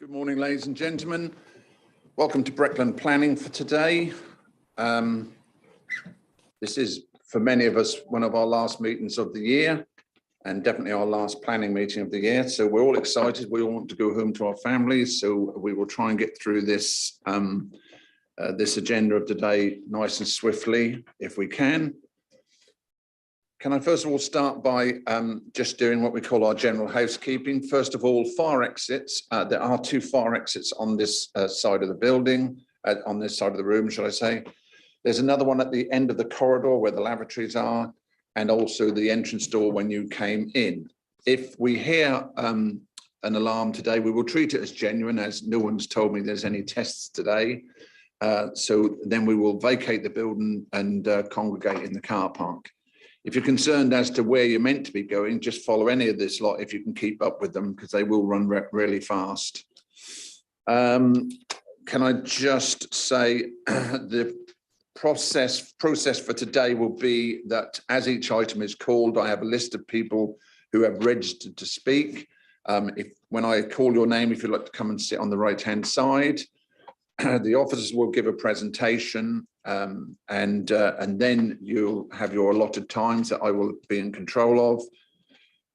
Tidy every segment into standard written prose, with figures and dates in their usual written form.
Good morning, ladies and gentlemen. Welcome to Breckland Planning for today. This is, for many of us, one of our last meetings of the year and definitely our last planning meeting of the year. So we're all excited. We all want to go home to our families. So we will try and get through this, this agenda of today nice and swiftly if we can. Can I first of all start by just doing what we call our general housekeeping? First of all, fire exits. There are two fire exits on this side of the building, on this side of the room, should I say. There's another one at the end of the corridor where the lavatories are, and also the entrance door when you came in. If we hear an alarm today, we will treat it as genuine, as no one's told me there's any tests today. So then we will vacate the building and congregate in the car park. If you're concerned as to where you're meant to be going, just follow any of this lot if you can keep up with them, because they will run really fast. Can I just say the process for today will be that as each item is called, I have a list of people who have registered to speak. When I call your name, if you'd like to come and sit on the right-hand side, the officers will give a presentation and then you'll have your allotted times that I will be in control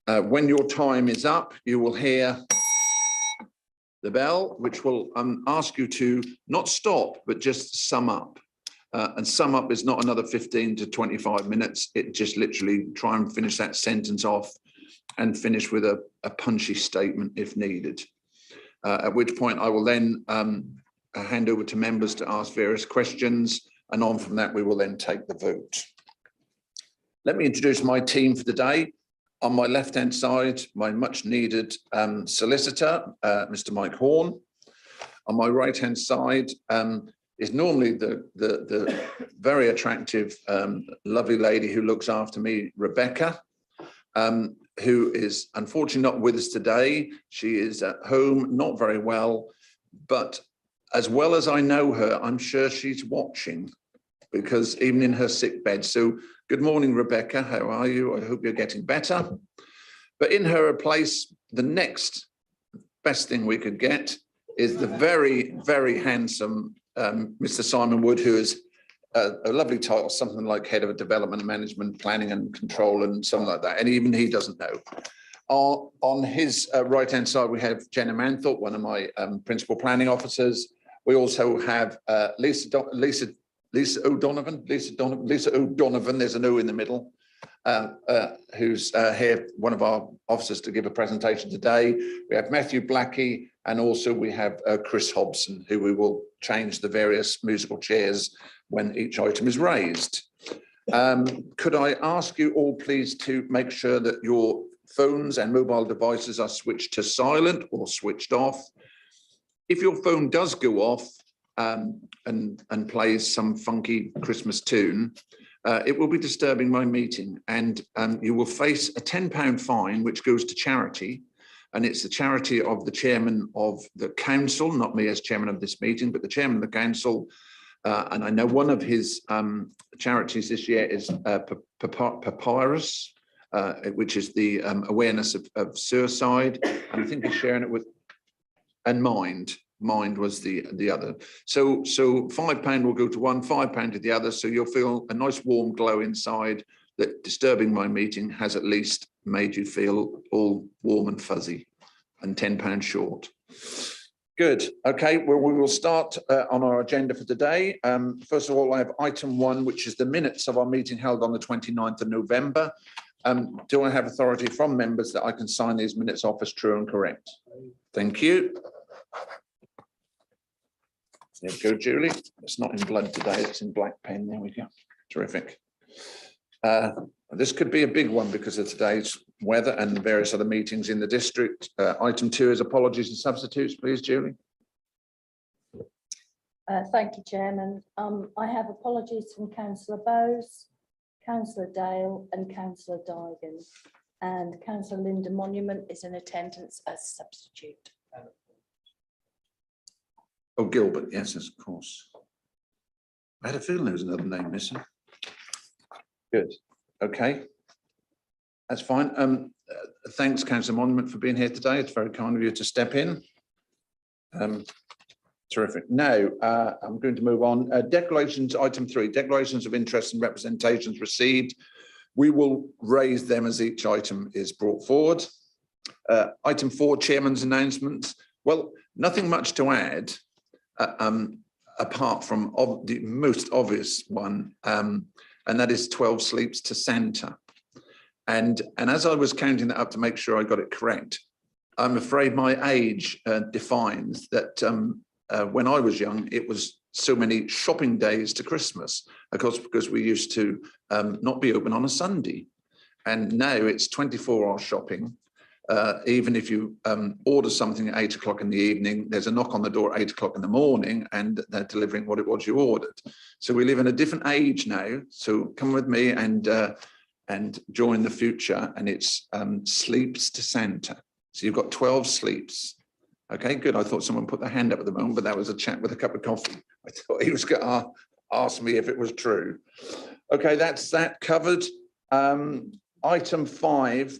of. When your time is up, you will hear the bell, which will ask you to not stop, but just sum up. And sum up is not another 15 to 25 minutes. It just literally try and finish that sentence off and finish with a punchy statement if needed. At which point I will then hand over to members to ask various questions, and on from that we will then take the vote. Let me introduce my team for today. On my left hand side, my much needed solicitor, Mr. Mike Horn. On my right hand side is normally the very attractive lovely lady who looks after me, Rebecca, who is unfortunately not with us today. She is at home, not very well, but as well as I know her, I'm sure she's watching, because even in her sick bed. So good morning, Rebecca. How are you? I hope you're getting better. But in her place, the next best thing we could get is the very, very handsome Mr. Simon Wood, who is a lovely title, something like Head of Development Management, Planning and Control and something like that. And even he doesn't know. On his right-hand side, we have Jenna Manthorpe, one of my principal planning officers. We also have Lisa O'Donovan, there's an O in the middle, who's here, one of our officers to give a presentation today. We have Matthew Blackie, and also we have Chris Hobson, who we will change the various musical chairs when each item is raised. Could I ask you all please to make sure that your phones and mobile devices are switched to silent or switched off. If your phone does go off and plays some funky Christmas tune, it will be disturbing my meeting, and you will face a £10 fine, which goes to charity. And it's the charity of the chairman of the council, not me as chairman of this meeting, but the chairman of the council. And I know one of his charities this year is Papyrus, which is the awareness of suicide. And I think he's sharing it with, and Mind was the other. So £5 will go to one, £5 to the other. So you'll feel a nice warm glow inside that disturbing my meeting has at least made you feel all warm and fuzzy, and £10 short. Good. Okay, well, we will start on our agenda for today. First of all, I have item 1, which is the minutes of our meeting held on the 29th of November. Do I have authority from members that I can sign these minutes off as true and correct? Thank you. There we go, Julie. It's not in blood today, it's in black pen. There we go. Terrific. This could be a big one because of today's weather and various other meetings in the district. Item 2 is apologies and substitutes, please, Julie. Thank you, Chairman. I have apologies from Councillor Bowes, Councillor Dale and Councillor Digan, and Councillor Linda Monument is in attendance as substitute. Oh, Gilbert, yes, of course. I had a feeling there was another name missing. Good. Okay. That's fine. Thanks, Councillor Monument, for being here today. It's very kind of you to step in. Terrific. Now, I'm going to move on. Declarations, item 3, declarations of interest and representations received. We will raise them as each item is brought forward. Item 4, chairman's announcements. Well, nothing much to add, apart from the most obvious one, and that is 12 sleeps to Santa. And as I was counting that up to make sure I got it correct, I'm afraid my age defines that when I was young, it was so many shopping days to Christmas, of course, because we used to not be open on a Sunday. And now it's 24-hour shopping. Even if you order something at 8 o'clock in the evening, there's a knock on the door at 8 o'clock in the morning and they're delivering what it was you ordered. So we live in a different age now. So come with me and join the future, and it's sleeps to Santa. So you've got 12 sleeps. Okay, good. I thought someone put their hand up at the moment, but that was a chat with a cup of coffee. I thought he was going to ask me if it was true. Okay, that's that covered. Item 5,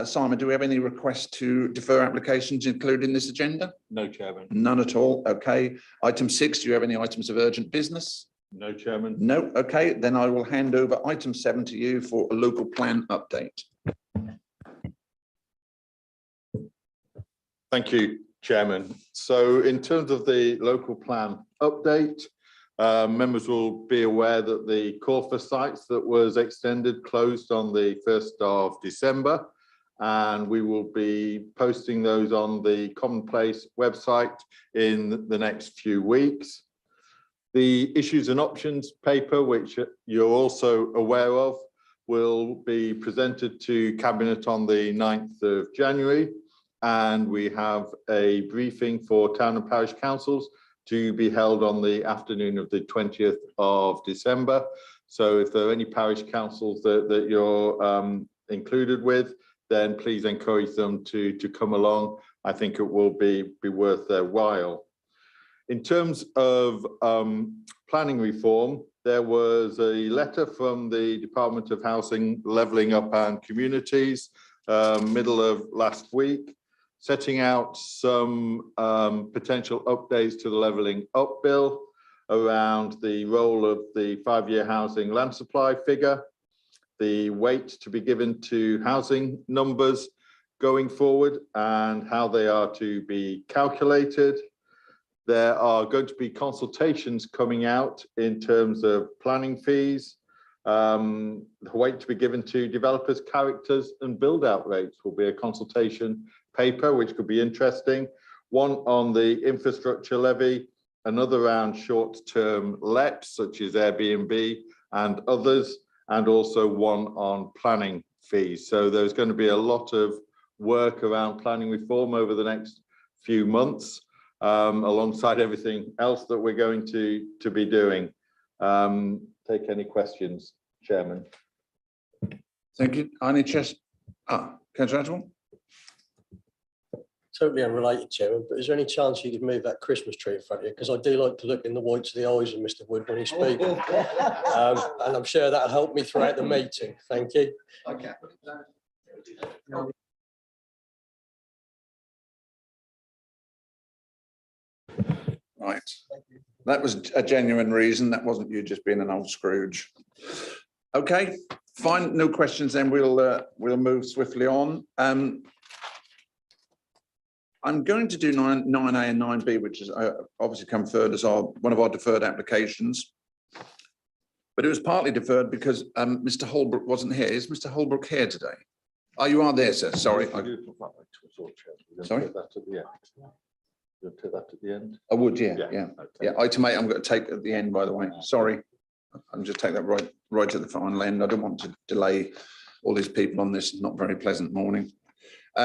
Simon, do we have any requests to defer applications included in this agenda? No, Chairman. None at all. Okay. Item 6, do you have any items of urgent business? No, Chairman. No. Okay, then I will hand over item 7 to you for a local plan update. Thank you, Chairman. So in terms of the local plan update, members will be aware that the Corfu sites that was extended closed on the 1st of December, and we will be posting those on the Commonplace website in the next few weeks. The issues and options paper, which you're also aware of, will be presented to Cabinet on the 9th of January. And we have a briefing for town and parish councils to be held on the afternoon of the 20th of December. So if there are any parish councils that you're included with, then please encourage them to come along. I think it will be worth their while. In terms of planning reform, there was a letter from the Department of Housing, Levelling Up and Communities middle of last week, setting out some potential updates to the Levelling Up Bill around the role of the 5-year housing land supply figure, the weight to be given to housing numbers going forward and how they are to be calculated. There are going to be consultations coming out in terms of planning fees, the weight to be given to developers' characters, and build out rates will be a consultation paper, which could be interesting. One on the infrastructure levy, another around short-term lets, such as Airbnb and others, and also one on planning fees. So there's going to be a lot of work around planning reform over the next few months, alongside everything else that we're going to be doing. Take any questions, Chairman. Thank you. Councillor Atwell? Totally unrelated, Chairman, but is there any chance you could move that Christmas tree in front of you? Because I do like to look in the whites of the eyes of Mr. Wood when he's speaking. And I'm sure that'll help me throughout the meeting. Thank you. Okay. Right. That was a genuine reason. That wasn't you just being an old Scrooge. Okay, fine. No questions then. We'll move swiftly on. I'm going to do 9A and 9B, which is obviously come third as one of our deferred applications. But it was partly deferred because Mr. Holbrook wasn't here. Is Mr. Holbrook here today? Oh, you are there, sir. Sorry. Sorry? Take that at the end. You'll take that at the end. I would, yeah. Okay. Yeah, item 8 I'm going to take at the end, by the way. Sorry. I'm just take that right to the final end. I don't want to delay all these people on this not very pleasant morning.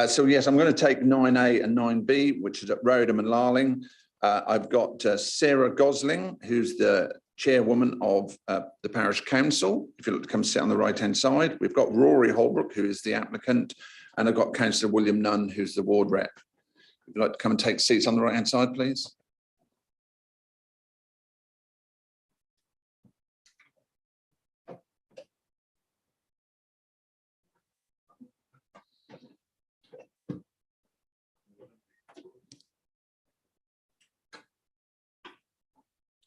So yes, I'm going to take 9A and 9B, which is at Rodham and Larling. I've got Sarah Gosling, who's the chairwoman of the parish council. If you look to come sit on the right-hand side, we've got Rory Holbrook, who is the applicant, and I've got Councillor William Nunn, who's the ward rep. Would you like to come and take seats on the right-hand side, please?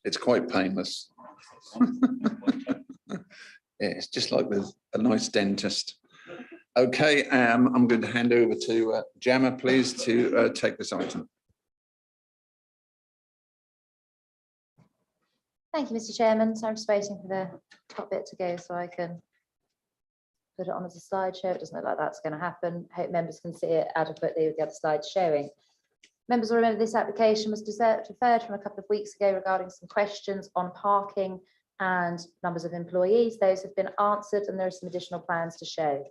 It's quite painless. Yeah, it's just like with a nice dentist. Okay, I'm going to hand over to Gemma, please, to take this item. Thank you, Mr. Chairman. So I'm just waiting for the top bit to go so I can put it on as a slideshow. It doesn't look like that's going to happen. Hope members can see it adequately with the other slides showing. Members will remember this application was deferred from a couple of weeks ago regarding some questions on parking and numbers of employees. Those have been answered and there are some additional plans to show.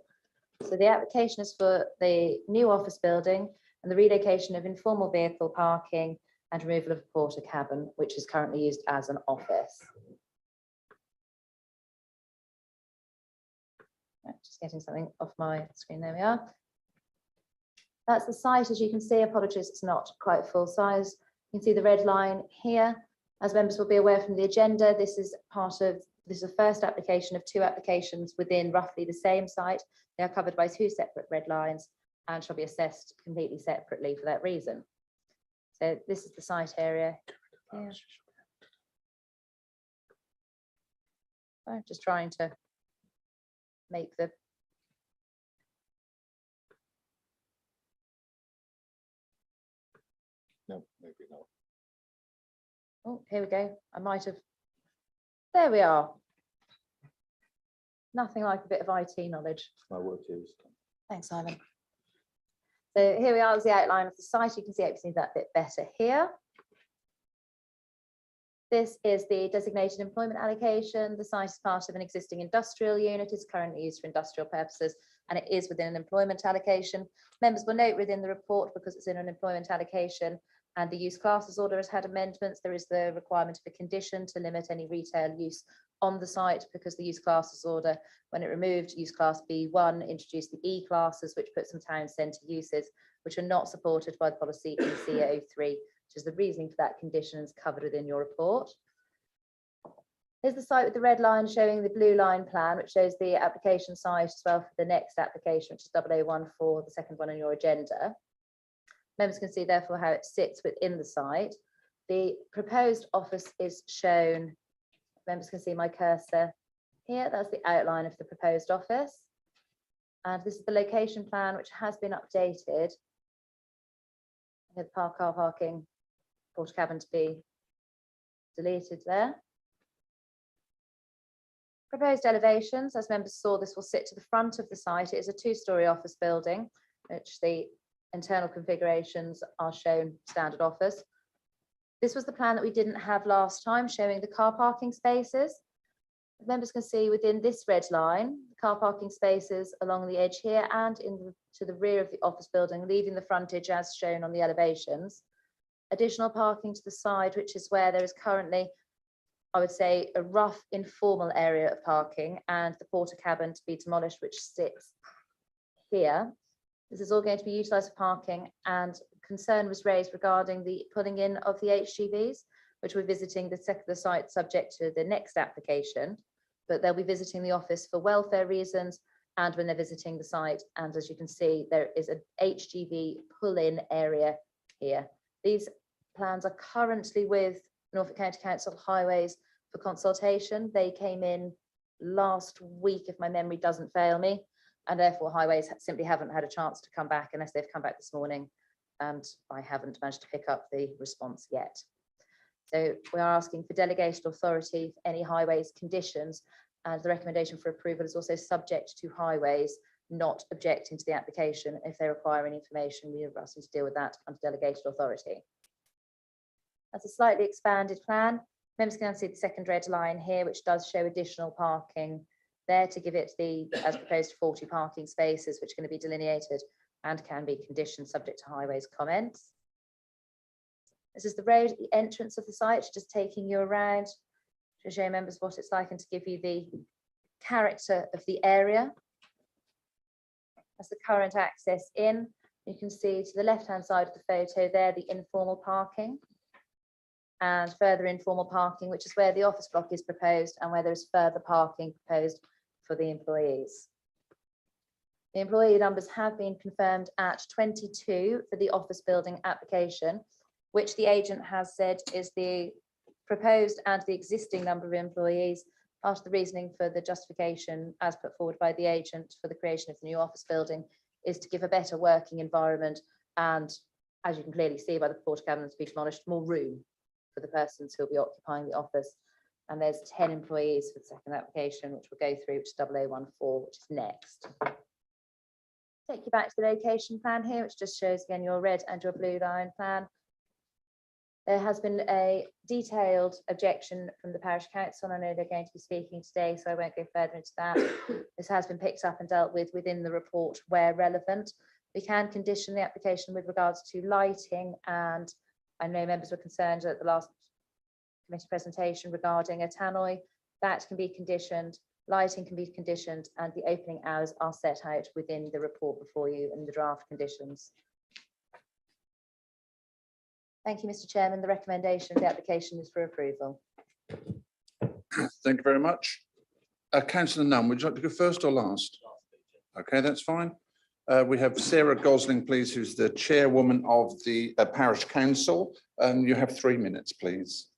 So the application is for the new office building and the relocation of informal vehicle parking and removal of a porter cabin, which is currently used as an office. Right, just getting something off my screen, there we are. That's the site, as you can see. Apologies, it's not quite full size. You can see the red line here. As members will be aware from the agenda, this is the first application of 2 applications within roughly the same site. They are covered by 2 separate red lines and shall be assessed completely separately for that reason. So this is the site area. Yeah. I'm just trying to make the No, maybe not. oh, here we go. I might have. There we are. Nothing like a bit of IT knowledge. My work is. Thanks, Simon. So here we are as the outline of the site. You can see everything that bit better here. This is the designated employment allocation. The site is part of an existing industrial unit. It's currently used for industrial purposes and it is within an employment allocation. Members will note within the report, because it's in an employment allocation and the use classes order has had amendments, there is the requirement of a condition to limit any retail use on the site, because the use classes order, when it removed use class B1, introduced the E classes, which put some town centre uses, which are not supported by the policy in CO3, which is the reasoning for that condition is covered within your report. Here's the site with the red line showing the blue line plan, which shows the application site as well for the next application, which is 0014, the second one on your agenda. Members can see therefore how it sits within the site. The proposed office is shown. Members can see my cursor here. That's the outline of the proposed office. And this is the location plan, which has been updated. The car parking, porter cabin to be deleted there. Proposed elevations, as members saw, this will sit to the front of the site. It is a 2-storey office building, which the internal configurations are shown standard office. This was the plan that we didn't have last time, showing the car parking spaces. Members can see within this red line, the car parking spaces along the edge here and to the rear of the office building, leaving the frontage as shown on the elevations. Additional parking to the side, which is where there is currently, I would say, a rough informal area of parking, and the porter cabin to be demolished, which sits here. This is all going to be utilised for parking, and concern was raised regarding the pulling in of the HGVs, which we're visiting the site subject to the next application, but they'll be visiting the office for welfare reasons and when they're visiting the site. And as you can see, there is an HGV pull-in area here. These plans are currently with Norfolk County Council Highways for consultation. They came in last week, if my memory doesn't fail me, and therefore Highways simply haven't had a chance to come back unless they've come back this morning, and I haven't managed to pick up the response yet. So we are asking for delegated authority for any Highways conditions, and the recommendation for approval is also subject to Highways not objecting to the application. If they require any information, we are asking to deal with that under delegated authority. That's a slightly expanded plan. Members can see the second red line here, which does show additional parking there to give it the, as proposed, 40 parking spaces, which are going to be delineated and can be conditioned subject to Highways comments. This is the road at the entrance of the site, just taking you around to show members what it's like and to give you the character of the area. That's the current access in. You can see to the left-hand side of the photo there, the informal parking and further informal parking, which is where the office block is proposed and where there is further parking proposed for the employees. The employee numbers have been confirmed at 22 for the office building application, which the agent has said is the proposed and the existing number of employees. Part of the reasoning for the justification as put forward by the agent for the creation of the new office building is to give a better working environment and, as you can clearly see by the report of cabinet to be demolished, more room for the persons who will be occupying the office. And there's 10 employees for the second application, which we'll go through, which is 0014, which is next. Take you back to the location plan here, which just shows again your red and your blue line plan. There has been a detailed objection from the parish council. I know they're going to be speaking today, so I won't go further into that. This has been picked up and dealt with within the report where relevant. We can condition the application with regards to lighting, and I know members were concerned at the last committee presentation regarding a tannoy. That can be conditioned, lighting can be conditioned, and the opening hours are set out within the report before you in the draft conditions. Thank you, Mr. Chairman. The recommendation of the application is for approval. Thank you very much. Councillor Nunn, would you like to go first or last? Okay, that's fine. We have Sarah Gosling, please, who's the chairwoman of the parish council. You have 3 minutes, please.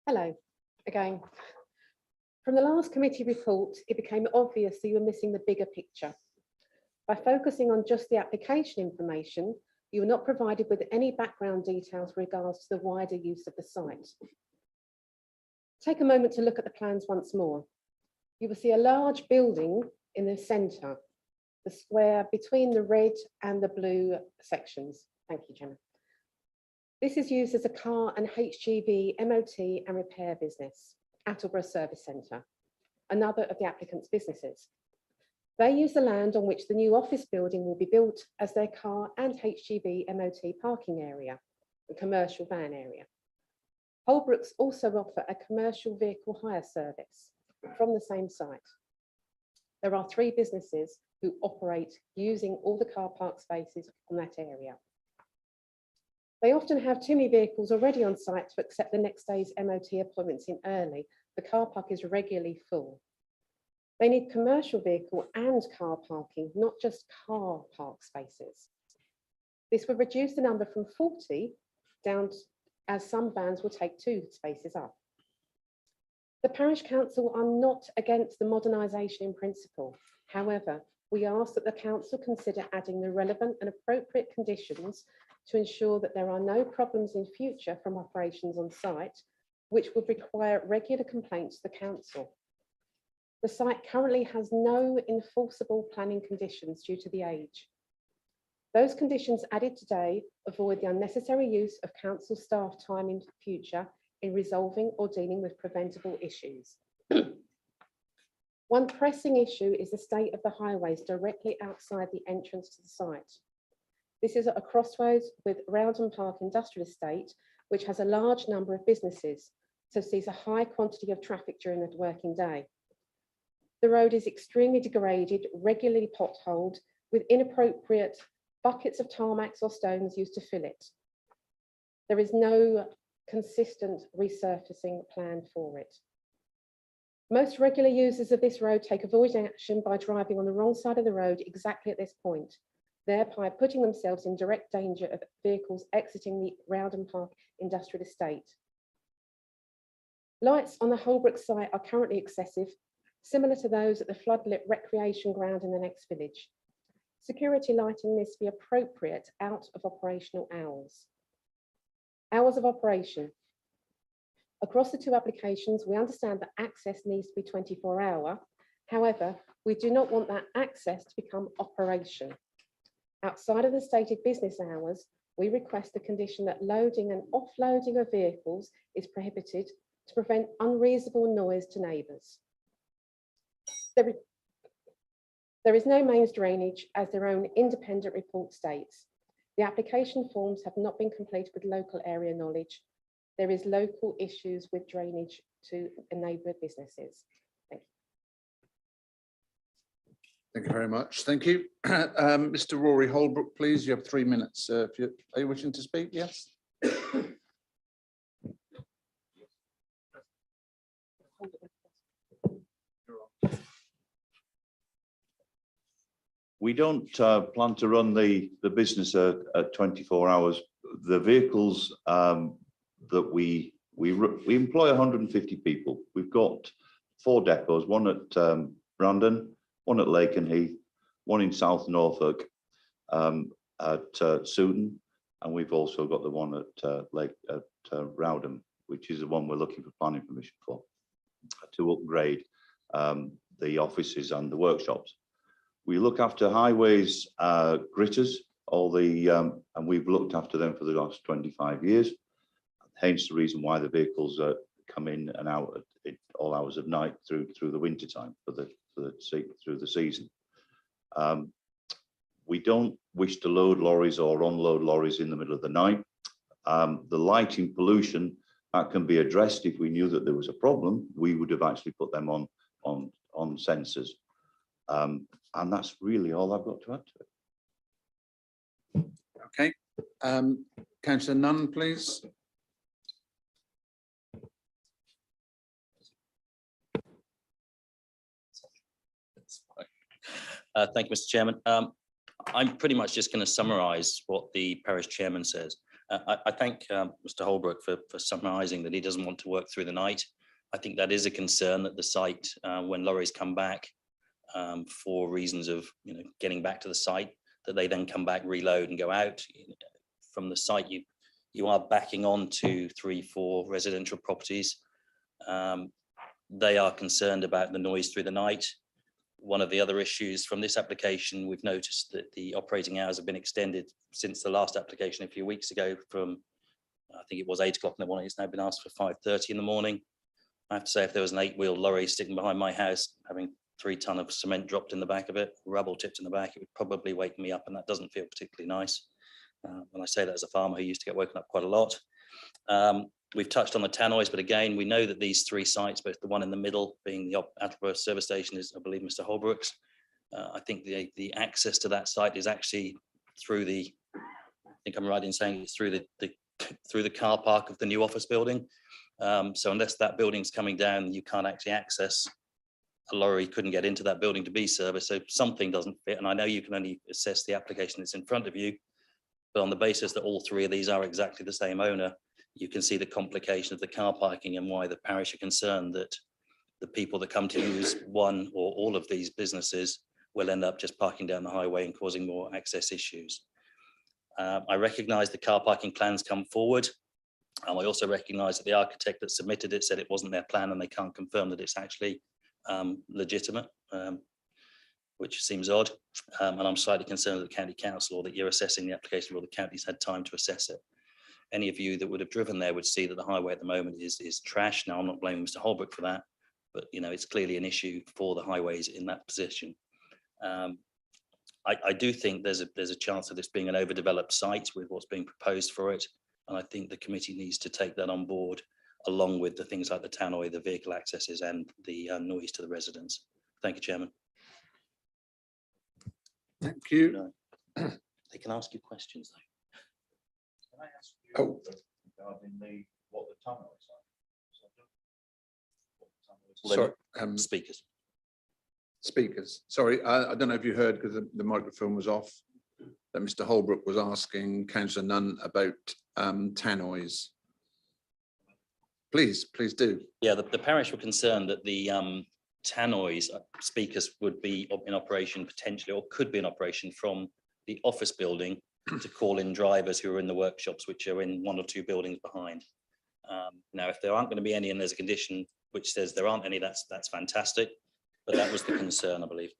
Hello, again. From the last committee report, it became obvious that you were missing the bigger picture. By focusing on just the application information, you were not provided with any background details with regards to the wider use of the site. Take a moment to look at the plans once more. You will see a large building in the centre, the square between the red and the blue sections. Thank you, Gemma. This is used as a car and HGV MOT and repair business, Attleborough Service Centre, another of the applicant's businesses. They use the land on which the new office building will be built as their car and HGV MOT parking area, a commercial van area. Holbrooks also offer a commercial vehicle hire service from the same site. There are 3 businesses who operate using all the car park spaces on that area. They often have too many vehicles already on site to accept the next day's MOT appointments in early. The car park is regularly full. They need commercial vehicle and car parking, not just car park spaces. This would reduce the number from 40 down as some vans will take 2 spaces up. The parish council are not against the modernisation in principle. However, we ask that the council consider adding the relevant and appropriate conditions to ensure that there are no problems in future from operations on site, which would require regular complaints to the council. The site currently has no enforceable planning conditions due to the age. Those conditions added today avoid the unnecessary use of council staff time in future in resolving or dealing with preventable issues. One pressing issue is the state of the highways directly outside the entrance to the site. This is at a crossroads with Rowden Park Industrial Estate, which has a large number of businesses, so sees a high quantity of traffic during the working day. The road is extremely degraded, regularly potholed, with inappropriate buckets of tarmacs or stones used to fill it. There is no consistent resurfacing plan for it. Most regular users of this road take avoiding action by driving on the wrong side of the road exactly at this point, thereby putting themselves in direct danger of vehicles exiting the Rowden Park Industrial Estate. Lights on the Holbrook site are currently excessive, similar to those at the floodlit recreation ground in the next village. Security lighting needs to be appropriate out of operational hours. Hours of operation. Across the 2 applications, we understand that access needs to be 24-hour. However, we do not want that access to become operation. Outside of the stated business hours, we request the condition that loading and offloading of vehicles is prohibited to prevent unreasonable noise to neighbours. There is no mains drainage, as their own independent report states. The application forms have not been completed with local area knowledge. There is local issues with drainage to neighbouring businesses. Thank you. Thank you very much. Thank you. Mr. Rory Holbrook, please. You have 3 minutes. Are you wishing to speak? Yes. We don't plan to run the business at 24 hours the vehicles that we employ 150 people. We've got 4 depots, one at Brandon, one at Lakenheath, one in South Norfolk, at Sutton, and we've also got the one at Rowden, which is the one we're looking for planning permission for, to upgrade the offices and the workshops. We look after highways, gritters, and we've looked after them for the last 25 years. Hence the reason why the vehicles come in and out at all hours of night through the winter time through the season. We don't wish to load lorries or unload lorries in the middle of the night. The lighting pollution, that can be addressed. If we knew that there was a problem, we would have actually put them on sensors. And that's really all I've got to add to it. Okay. Councillor Nunn, please. Thank you, Mr. Chairman. I'm pretty much just going to summarise what the parish chairman says. I thank Mr. Holbrook for summarising that he doesn't want to work through the night. I think that is a concern at the site when lorries come back for reasons of getting back to the site, that they then come back, reload and go out. From the site, you are backing on to 3-4 residential properties. They are concerned about the noise through the night. One of the other issues from this application, we've noticed that the operating hours have been extended since the last application a few weeks ago from, I think it was 8 o'clock in the morning. It's now been asked for 5:30 in the morning. I have to say, if there was an 8-wheel lorry sitting behind my house, having 3 ton of cement dropped in the back of it, rubble tipped in the back, it would probably wake me up, and that doesn't feel particularly nice. When I say that as a farmer who used to get woken up quite a lot. We've touched on the tannoys, but again, we know that these 3 sites, both the one in the middle being the Attleborough service station is, I believe, Mr. Holbrook's. I think the access to that site is actually through the, I think I'm right in saying it's through the car park of the new office building. So unless that building's coming down, you can't actually access. A lorry couldn't get into that building to be serviced, so something doesn't fit. And I know you can only assess the application that's in front of you, but on the basis that all 3 of these are exactly the same owner, you can see the complication of the car parking and why the parish are concerned that the people that come to use one or all of these businesses will end up just parking down the highway and causing more access issues. I recognise the car parking plans come forward. I also recognise that the architect that submitted it said it wasn't their plan and they can't confirm that it's actually legitimate, which seems odd. And I'm slightly concerned with the county council, or that you're assessing the application while the county's had time to assess it. Any of you that would have driven there would see that the highway at the moment is trash. Now, I'm not blaming Mr. Holbrook for that, but it's clearly an issue for the highways in that position. I do think there's a chance of this being an overdeveloped site with what's being proposed for it, and I think the committee needs to take that on board, along with the things like the tannoy, the vehicle accesses, and the noise to the residents. Thank you, Chairman. Thank you. They can ask you questions though. Can I ask you Oh. regarding what the tunnels are? Sorry, Speakers. speakers. Sorry, I don't know if you heard, because the microphone was off, that Mr. Holbrook was asking Councillor Nunn about tannoys. Please do. Yeah, the parish were concerned that the tannoys speakers would be in operation potentially, or could be in operation from the office building to call in drivers who are in the workshops, which are in 1 or 2 buildings behind. Now, if there aren't going to be any, and there's a condition which says there aren't any, that's fantastic. But that was the concern, I believe.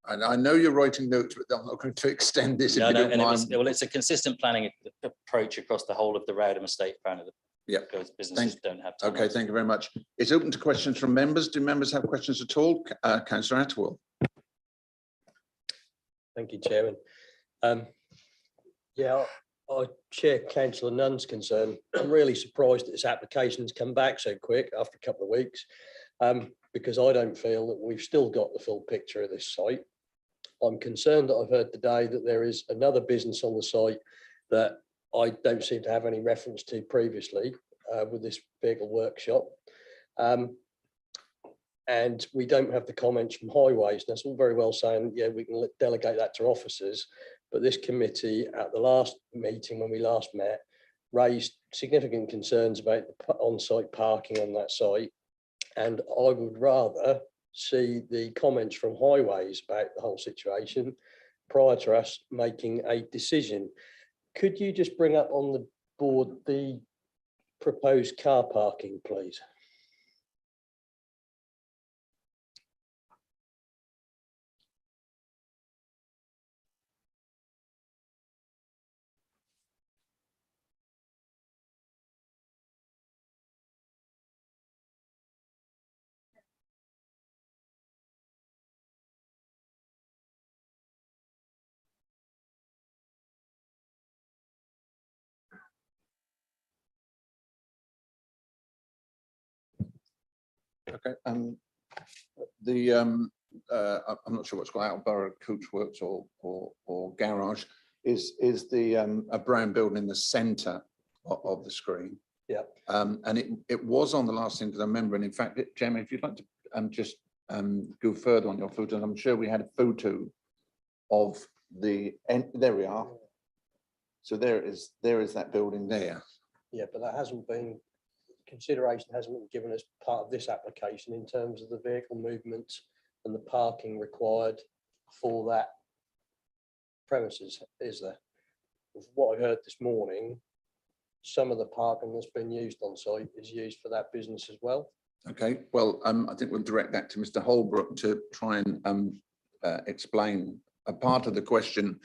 And I know you're writing notes, but I'm not going to extend this. No, if you no, don't and mind. well, it's a consistent planning approach across the whole of the Rowden estate. Apparently, Yeah. Because businesses don't have time. Okay, thank you very much. It's open to questions from members. Do members have questions at all? Councillor Attwell. Thank you, Chairman. Yeah, I share Councillor Nunn's concern. I'm really surprised that this application's come back so quick after a couple of weeks, because I don't feel that we've still got the full picture of this site. I'm concerned that I've heard today that there is another business on the site that I don't seem to have any reference to previously with this vehicle workshop. And we don't have the comments from highways. And that's all very well saying, yeah, we can delegate that to officers. But this committee at the last meeting, when we last met, raised significant concerns about the on-site parking on that site. And I would rather see the comments from Highways about the whole situation prior to us making a decision. Could you just bring up on the board the proposed car parking, please? Okay, I'm not sure what's called Attleborough Coach Works or Garage, is the a brown building in the centre of the screen. Yeah. And it was on the last thing, because I remember, and in fact, Gemma, if you'd like to just go further on your photos, I'm sure we had a photo of there we are. So there is that building there. Yeah, but that hasn't been, consideration hasn't been given as part of this application in terms of the vehicle movements and the parking required for that premises, is there? With what I heard this morning, some of the parking that's been used on site is used for that business as well. Okay, well, I think we'll direct that to Mr. Holbrook to try and explain a part of the question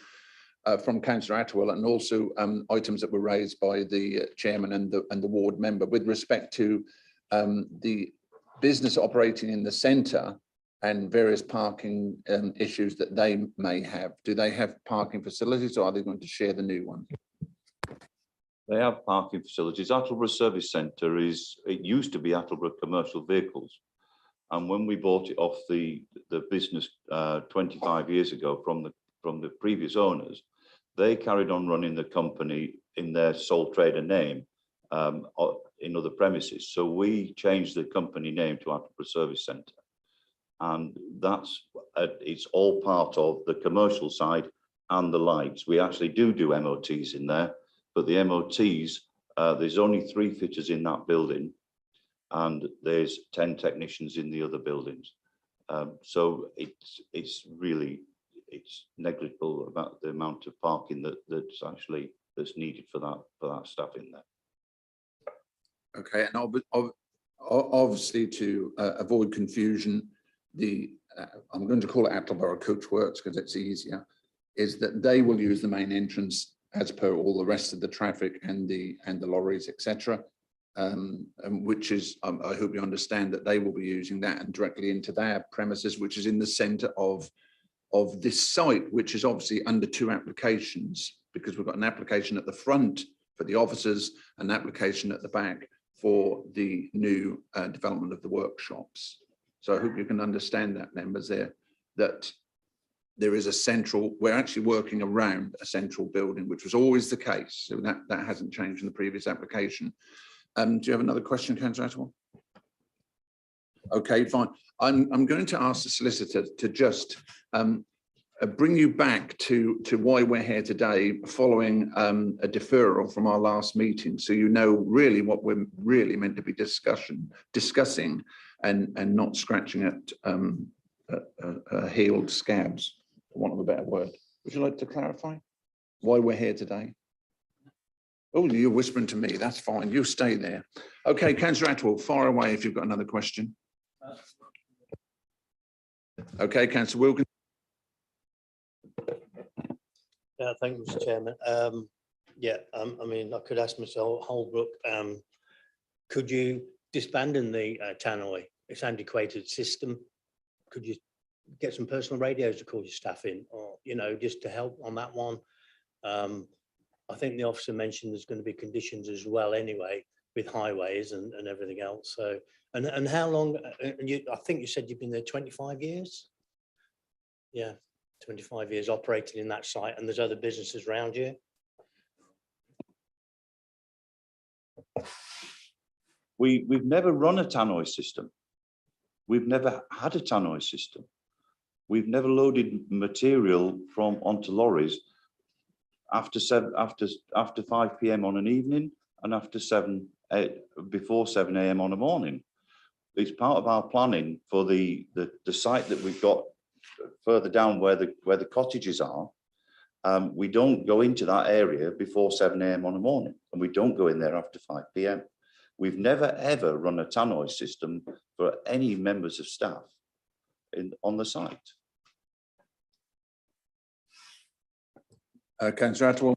from Councillor Attwell, and also items that were raised by the chairman and the ward member with respect to the business operating in the centre and various parking issues that they may have. Do they have parking facilities, or are they going to share the new one? They have parking facilities. Attleborough Service Centre it used to be Attleborough Commercial Vehicles. And when we bought it off the business 25 years ago from the previous owners, they carried on running the company in their sole trader name in other premises. So we changed the company name to Attleborough Service Centre. And it's all part of the commercial side and the lights. We actually do MOTs in there, but the MOTs, there's only 3 fitters in that building, and there's 10 technicians in the other buildings. So it's negligible about the amount of parking that's needed for that staff in there. Okay, and obviously to avoid confusion, I'm going to call it Attleborough Coach Works because it's easier, is that they will use the main entrance as per all the rest of the traffic and the lorries, etc. And which is, I hope you understand that they will be using that and directly into their premises, which is in the centre of this site, which is obviously under 2 applications, because we've got an application at the front for the offices, an application at the back for the new development of the workshops. So I hope you can understand that, members, that there is a central, we're actually working around a central building, which was always the case. So that hasn't changed in the previous application. Do you have another question, Councillor Attwell? Okay, fine. I'm going to ask the solicitor to just bring you back to why we're here today, following a deferral from our last meeting, so you know really what we're really meant to be discussing, and not scratching at healed scabs, for want of a better word. Would you like to clarify why we're here today? Oh, you're whispering to me. That's fine. You stay there. Okay, Councillor Attwell, fire away if you've got another question. Okay, Councillor Wilkins. Thank you, Mr. Chairman. I mean, I could ask Mr. Holbrook, could you disbanding the tannoy? It's an antiquated system. Could you get some personal radios to call your staff in, or, just to help on that one? I think the officer mentioned there's going to be conditions as well anyway, with highways and everything else. So, and how long, I think you said you've been there 25 years? Yeah, 25 years operating in that site, and there's other businesses around you? We've never run a tannoy system. We've never had a tannoy system. We've never loaded material onto lorries after 5 PM on an evening and before 7 AM on a morning. It's part of our planning for the site that we've got further down where the cottages are. We don't go into that area before 7 AM on a morning, and we don't go in there after 5 PM. We've never ever run a tannoy system for any members of staff on the site. Councillor Attwell.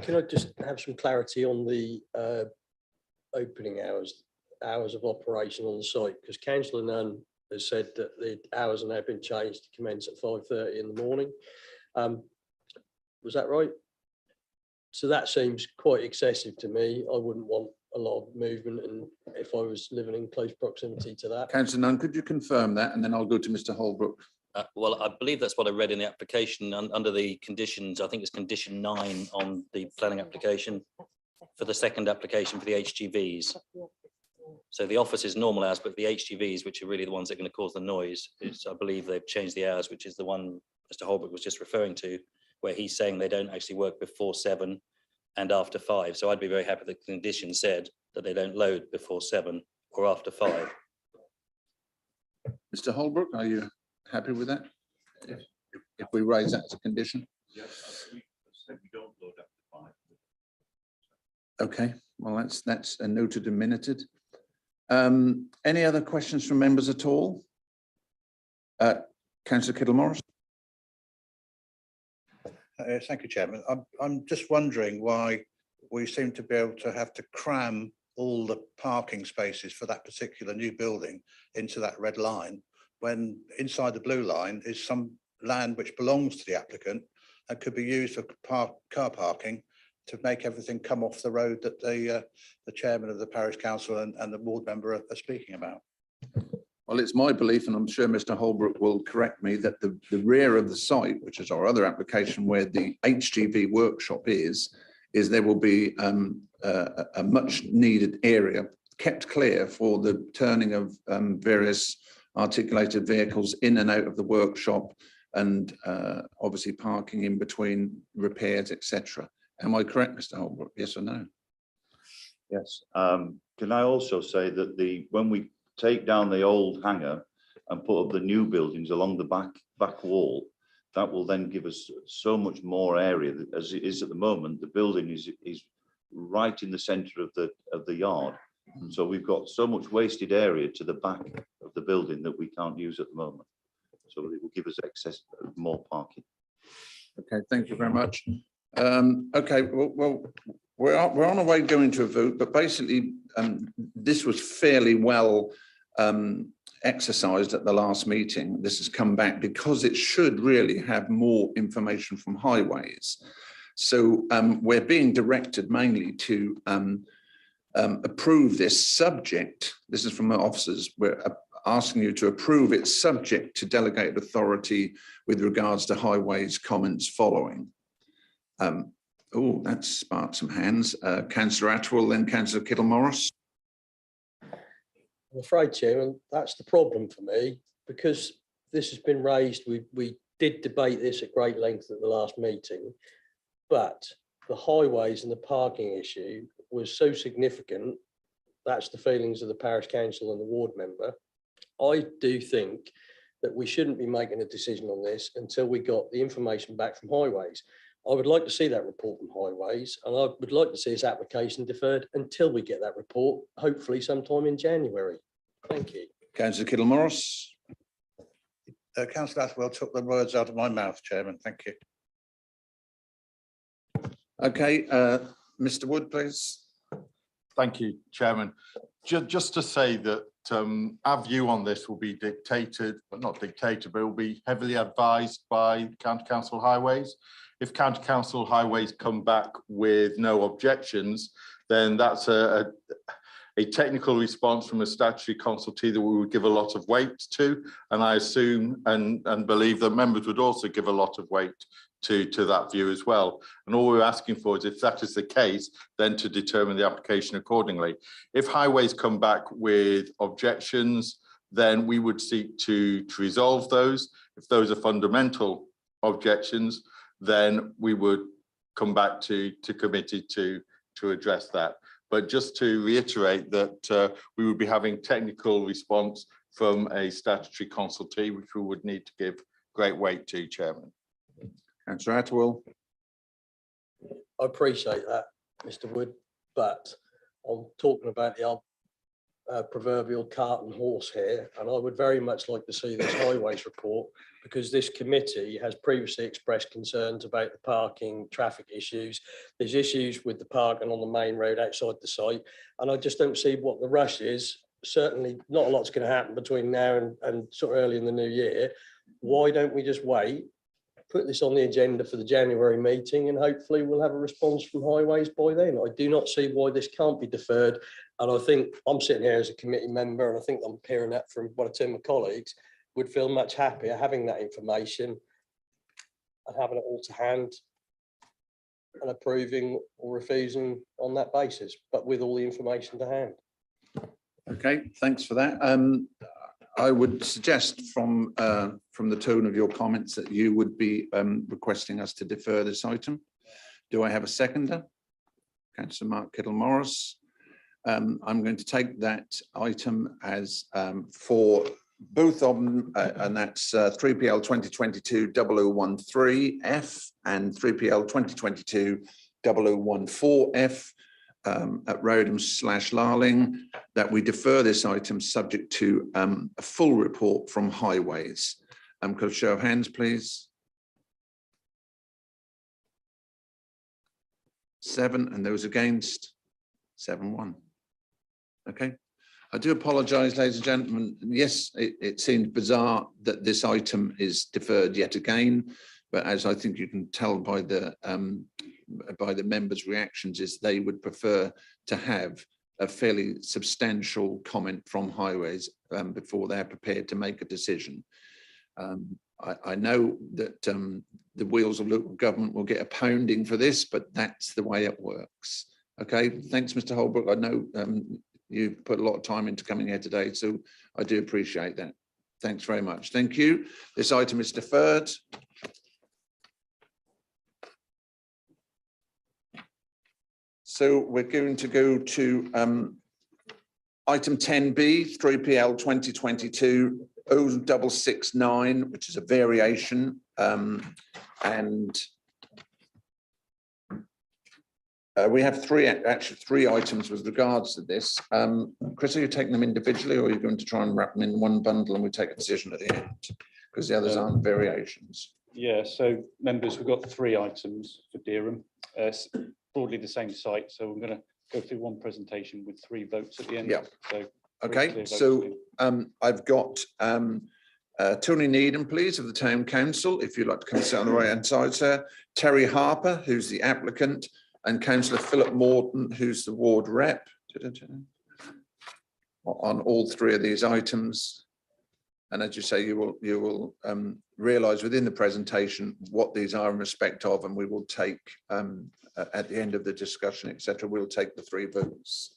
Can I just have some clarity on the opening hours of operation on the site? Because Councillor Nunn has said that the hours have now been changed to commence at 5:30 in the morning. Was that right? So that seems quite excessive to me. I wouldn't want a lot of movement, and if I was living in close proximity to that. Councillor Nunn, could you confirm that? And then I'll go to Mr. Holbrook. Well, I believe that's what I read in the application under the conditions. I think it's condition 9 on the planning application for the second application for the HGVs. So the office is normal hours, but the HGVs, which are really the ones that are going to cause the noise, I believe they've changed the hours, which is the one Mr. Holbrook was just referring to, where he's saying they don't actually work before 7 and after 5. So I'd be very happy the condition said that they don't load before 7 or after 5. Mr. Holbrook, are you happy with that? If we raise that as a condition? Yes, we don't load after 5. Okay, well, that's noted and minuted. Any other questions from members at all? Councillor Kittle-Morris. Thank you, Chairman. I'm just wondering why we seem to be able to have to cram all the parking spaces for that particular new building into that red line, when inside the blue line is some land which belongs to the applicant and could be used for car parking to make everything come off the road that the chairman of the parish council and the ward member are speaking about. Well, it's my belief, and I'm sure Mr. Holbrook will correct me, that the rear of the site, which is our other application where the HGV workshop is there will be a much needed area kept clear for the turning of various articulated vehicles in and out of the workshop, and obviously parking in between repairs, etc. Am I correct, Mr. Holbrook? Yes or no? Yes. Can I also say that when we take down the old hangar and put up the new buildings along the back wall, that will then give us so much more area. As it is at the moment, the building is right in the centre of the yard. So we've got so much wasted area to the back of the building that we can't use at the moment. So it will give us access more parking. Okay, thank you very much. Okay, well, we're on our way going to a vote, but basically this was fairly well exercised at the last meeting. This has come back because it should really have more information from highways. So we're being directed mainly to approve this subject. This is from our officers. We're asking you to approve it subject to delegated authority with regards to highways comments following. Oh, that sparked some hands. Councillor Attwell, then Councillor Kittle-Morris. I'm afraid, Chairman, that's the problem for me, because this has been raised. We did debate this at great length at the last meeting, but the highways and the parking issue was so significant. That's the feelings of the parish council and the ward member. I do think that we shouldn't be making a decision on this until we got the information back from highways. I would like to see that report from highways, and I would like to see his application deferred until we get that report, hopefully sometime in January. Thank you. Councillor Kittle-Morris. Councillor Attwell took the words out of my mouth, Chairman. Thank you. Okay, Mr. Wood, please. Thank you, Chairman. Just to say that our view on this will be dictated, but not dictated, but will be heavily advised by County Council Highways. If County Council Highways come back with no objections, then that's a technical response from a statutory consultee that we would give a lot of weight to, and I assume and believe that members would also give a lot of weight to that view as well. And all we're asking for is, if that is the case, then to determine the application accordingly. If highways come back with objections, then we would seek to resolve those. If those are fundamental objections, then we would come back to committee to address that. But just to reiterate that we would be having technical response from a statutory consultee, which we would need to give great weight to, Chairman. Councillor Atwell. I appreciate that, Mr. Wood, but I'm talking about the old proverbial cart and horse here, and I would very much like to see this highways report, because this committee has previously expressed concerns about the parking, traffic issues. There's issues with the parking on the main road outside the site, and I just don't see what the rush is. Certainly not a lot's going to happen between now and sort of early in the new year. Why don't we just wait, put this on the agenda for the January meeting, and hopefully we'll have a response from highways by then. I do not see why this can't be deferred. And I think I'm sitting here as a committee member, and I think I'm hearing that from one or two of my colleagues, would feel much happier having that information and having it all to hand and approving or refusing on that basis, but with all the information to hand. Okay, thanks for that. I would suggest from the tone of your comments that you would be requesting us to defer this item. Do I have a seconder? Councillor Mark Kittle-Morris. I'm going to take that item as for both of them, and that's 3PL 2022-0013F and 3PL 2022-0014F. At Rodham/Larling, that we defer this item subject to a full report from highways. Could I show of hands, please? 7, and those against? 7-1. Okay. I do apologise, ladies and gentlemen. Yes, it seems bizarre that this item is deferred yet again, but as I think you can tell by the members' reactions, is they would prefer to have a fairly substantial comment from highways before they're prepared to make a decision. I know that the wheels of local government will get a pounding for this, but that's the way it works. Okay, thanks, Mr. Holbrook. I know you put a lot of time into coming here today, so I do appreciate that. Thanks very much. Thank you. This item is deferred. So we're going to go to item 10B, 3PL 2022-0669, which is a variation. We have three items with regards to this. Chris, are you taking them individually, or are you going to try and wrap them in one bundle and we take a decision at the end? Because the others aren't variations. Yeah, so members, we've got 3 items for Dereham. Broadly the same site, so I'm going to go through one presentation with 3 votes at the end. Yeah. So okay, so I've got Tony Needham, please, of the Town Council, if you'd like to come sit on the right hand side, sir. Terry Harper, who's the applicant, and Councillor Philip Morton, who's the ward rep, on all 3 of these items. And as you say, you will realise within the presentation what these are in respect of, and we will take at the end of the discussion, etc. We'll take the 3 votes.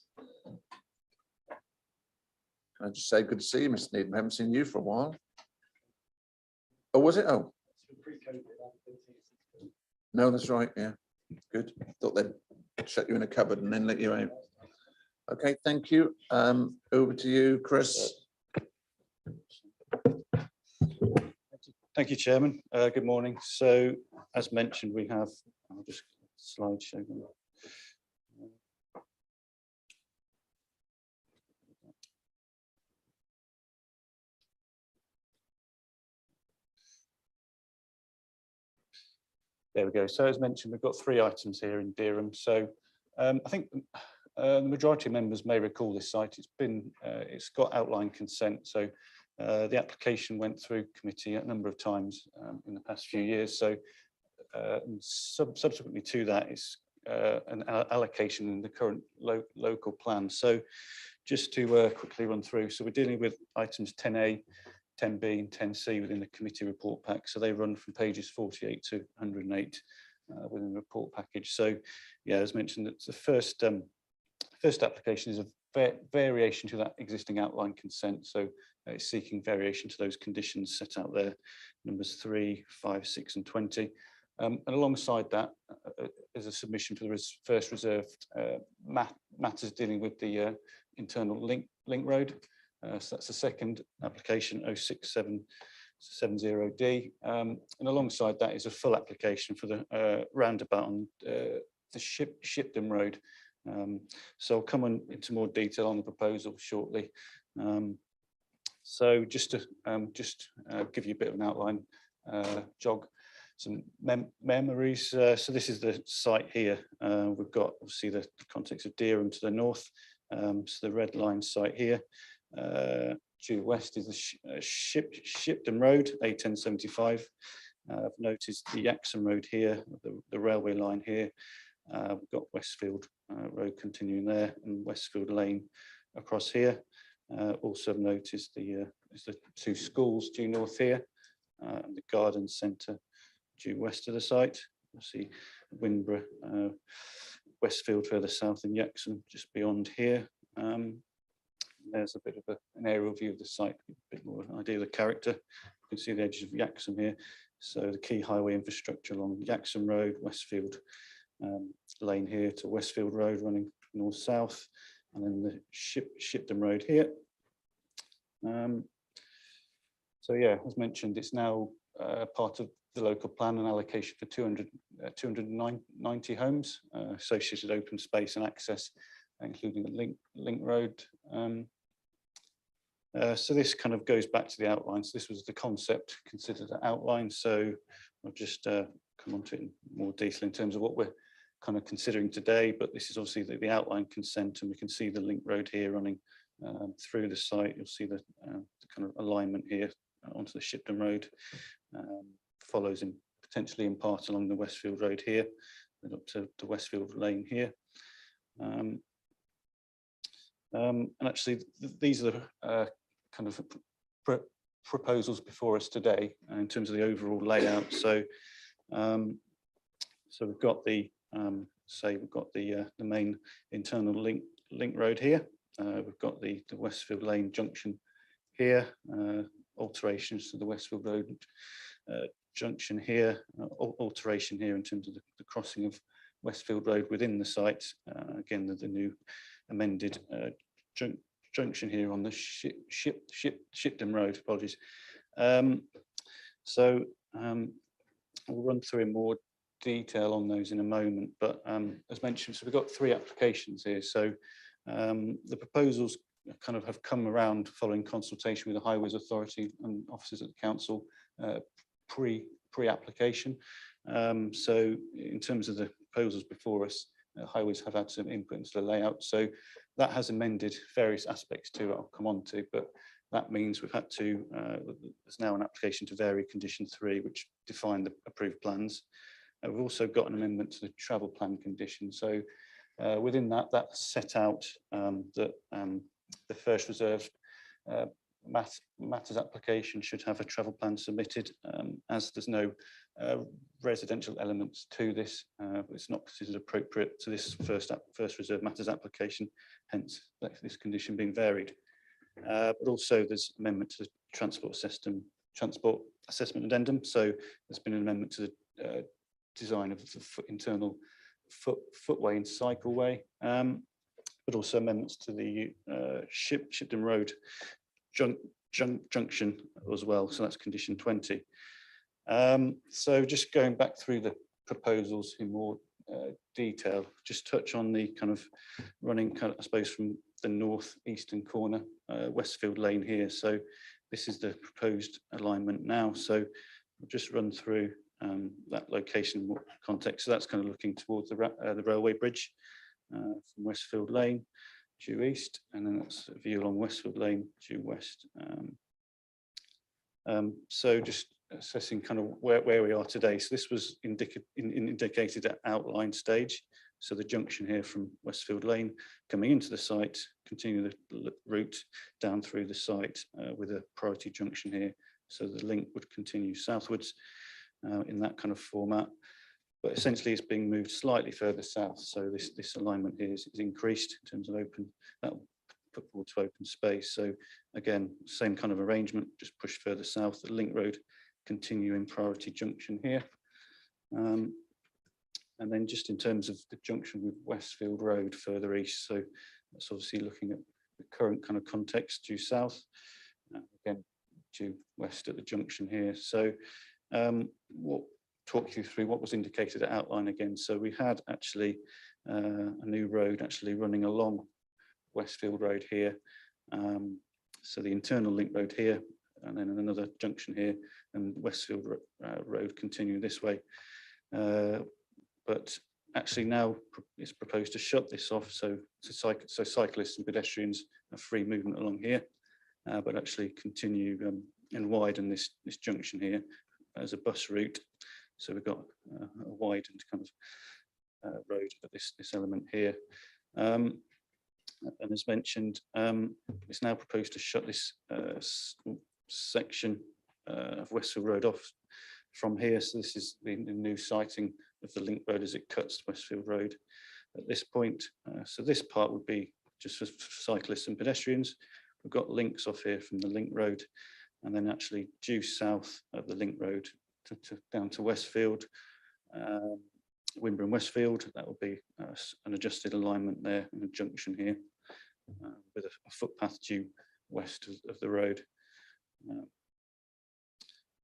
Can I just say good to see you, Mr. Needham? I haven't seen you for a while. Oh, was it? Oh, no, that's right. Yeah, good. Thought they'd shut you in a cupboard and then let you out. Okay, thank you. Over to you, Chris. thank you, Chairman. Good morning. So as mentioned, we have, I'll just slide show them. There we go. So as mentioned, we've got 3 items here in Dereham. So I think the majority of members may recall this site. It's got outline consent. So the application went through committee a number of times in the past few years. So subsequently to that is an allocation in the current local plan. So just to quickly run through. So we're dealing with items 10A, 10B and 10C within the committee report pack. So they run from pages 48 to 108 within the report package. So yeah, as mentioned, it's the first application is a variation to that existing outline consent. So it's seeking variation to those conditions set out there, numbers 3, 5, 6 and 20. And alongside that is a submission for the first reserved matters dealing with the internal link road. So that's the second application 06770D. And alongside that is a full application for the roundabout on the Shipton Road. So I'll come on into more detail on the proposal shortly. So just to give you a bit of an outline, jog some memories. So this is the site here. We've got obviously the context of Dereham to the north. So the red line site here. Due west is the Shipton Road, A1075. I've noticed the Yaxham Road here, the railway line here. We've got Westfield Road continuing there and Westfield Lane across here. Also have noticed the two schools due north here, and the garden centre due west of the site. You'll see Winborough, Westfield further south and Yaxham just beyond here. There's a bit of an aerial view of the site, a bit more idea of the character. You can see the edges of Yaxham here. So the key highway infrastructure along Yaxham Road, Westfield Lane here to Westfield Road running north-south, and then the Shipton Road here. So yeah, as mentioned, it's now part of the local plan and allocation for 290 homes, associated open space and access, including the link road. So this kind of goes back to the outline. So this was the concept considered an outline. So I'll just come on to it in more detail in terms of what we're kind of considering today, but this is obviously the outline consent, and we can see the link road here running through the site. You'll see the kind of alignment here onto the Shipton Road, follows in potentially in part along the Westfield Road here, and up to the Westfield Lane here. And actually, these are the kind of proposals before us today in terms of the overall layout. So, so we've got the the main internal link road here. We've got the Westfield Lane junction here, alterations to the Westfield Road junction here, alteration here in terms of the crossing of Westfield Road within the site. Again, the new amended junction here on the Shipton Road, apologies. So we'll run through in more detail on those in a moment, but as mentioned, so we've got 3 applications here. So the proposals kind of have come around following consultation with the Highways Authority and officers at the council pre-application. So in terms of the proposals before us, Highways have had some input into the layout, so that has amended various aspects to it. I'll come on to, but that means we've had to, there's now an application to vary condition 3, which define the approved plans. We've also got an amendment to the travel plan condition. So within that set out that the first reserved matters application should have a travel plan submitted, as there's no residential elements to this. It's not considered appropriate to this first reserved matters application, hence this condition being varied. But also there's amendment to the transport assessment addendum. So there's been an amendment to the design of the internal footway and cycleway, but also amendments to the Shipton Road junction as well. So that's condition 20. So just going back through the proposals in more detail, just touch on the kind of running, I suppose, from the northeastern corner, Westfield Lane here. So this is the proposed alignment now. So we'll just run through that location more context. So that's kind of looking towards the railway bridge from Westfield Lane due east, and then that's a view along Westfield Lane due west. So just assessing kind of where we are today. So this was indicated at outline stage. So the junction here from Westfield Lane coming into the site, continue the route down through the site with a priority junction here. So the link would continue southwards in that kind of format. But essentially it's being moved slightly further south. So this alignment here is increased in terms of open, that will put forward to open space. So again, same kind of arrangement, just pushed further south, the link road continuing priority junction here. And then just in terms of the junction with Westfield Road further east, so that's obviously looking at the current kind of context due south, again due west at the junction here. So we'll talk you through what was indicated at outline again. So we had actually a new road actually running along Westfield Road here. So the internal link road here, and then another junction here, and Westfield Road continuing this way. But actually now it's proposed to shut this off, so cyclists and pedestrians have free movement along here, but actually continue and widen this junction here as a bus route. So we've got a widened kind of road at this element here. And as mentioned, it's now proposed to shut this section of Westfield Road off from here. So this is the new sighting of the link road as it cuts Westfield Road at this point. So this part would be just for cyclists and pedestrians. We've got links off here from the link road, and then actually due south of the link road down to Westfield, Wimber and Westfield. That will be an adjusted alignment there and a junction here with a footpath due west of the road.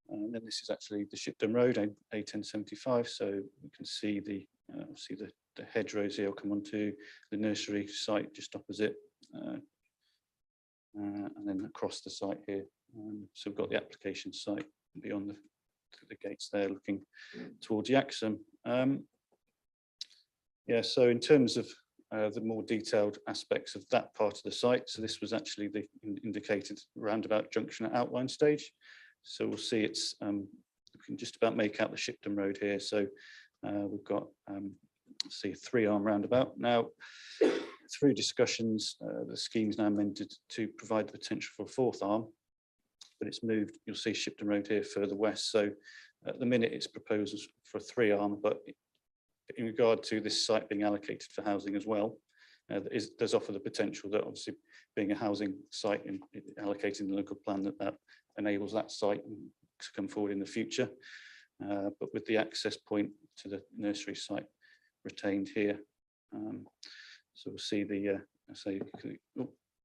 And then this is actually the Shipton Road, A1075. So you can see the hedgerows here. I'll come on to the nursery site just opposite, and then across the site here. So we've got the application site beyond the gates there, looking towards Yaxham. Yeah, so in terms of the more detailed aspects of that part of the site, so this was actually the indicated roundabout junction at outline stage. So we'll see it's, we can just about make out the Shipton Road here. So we've got, see a 3-arm roundabout. Now, through discussions, the scheme's now amended to provide the potential for a 4th arm, but it's moved, you'll see Shipton Road here further west. So at the minute it's proposed for a 3-arm, but in regard to this site being allocated for housing as well, does offer the potential that obviously being a housing site and allocating the local plan that enables that site to come forward in the future, but with the access point to the nursery site retained here. So we'll see the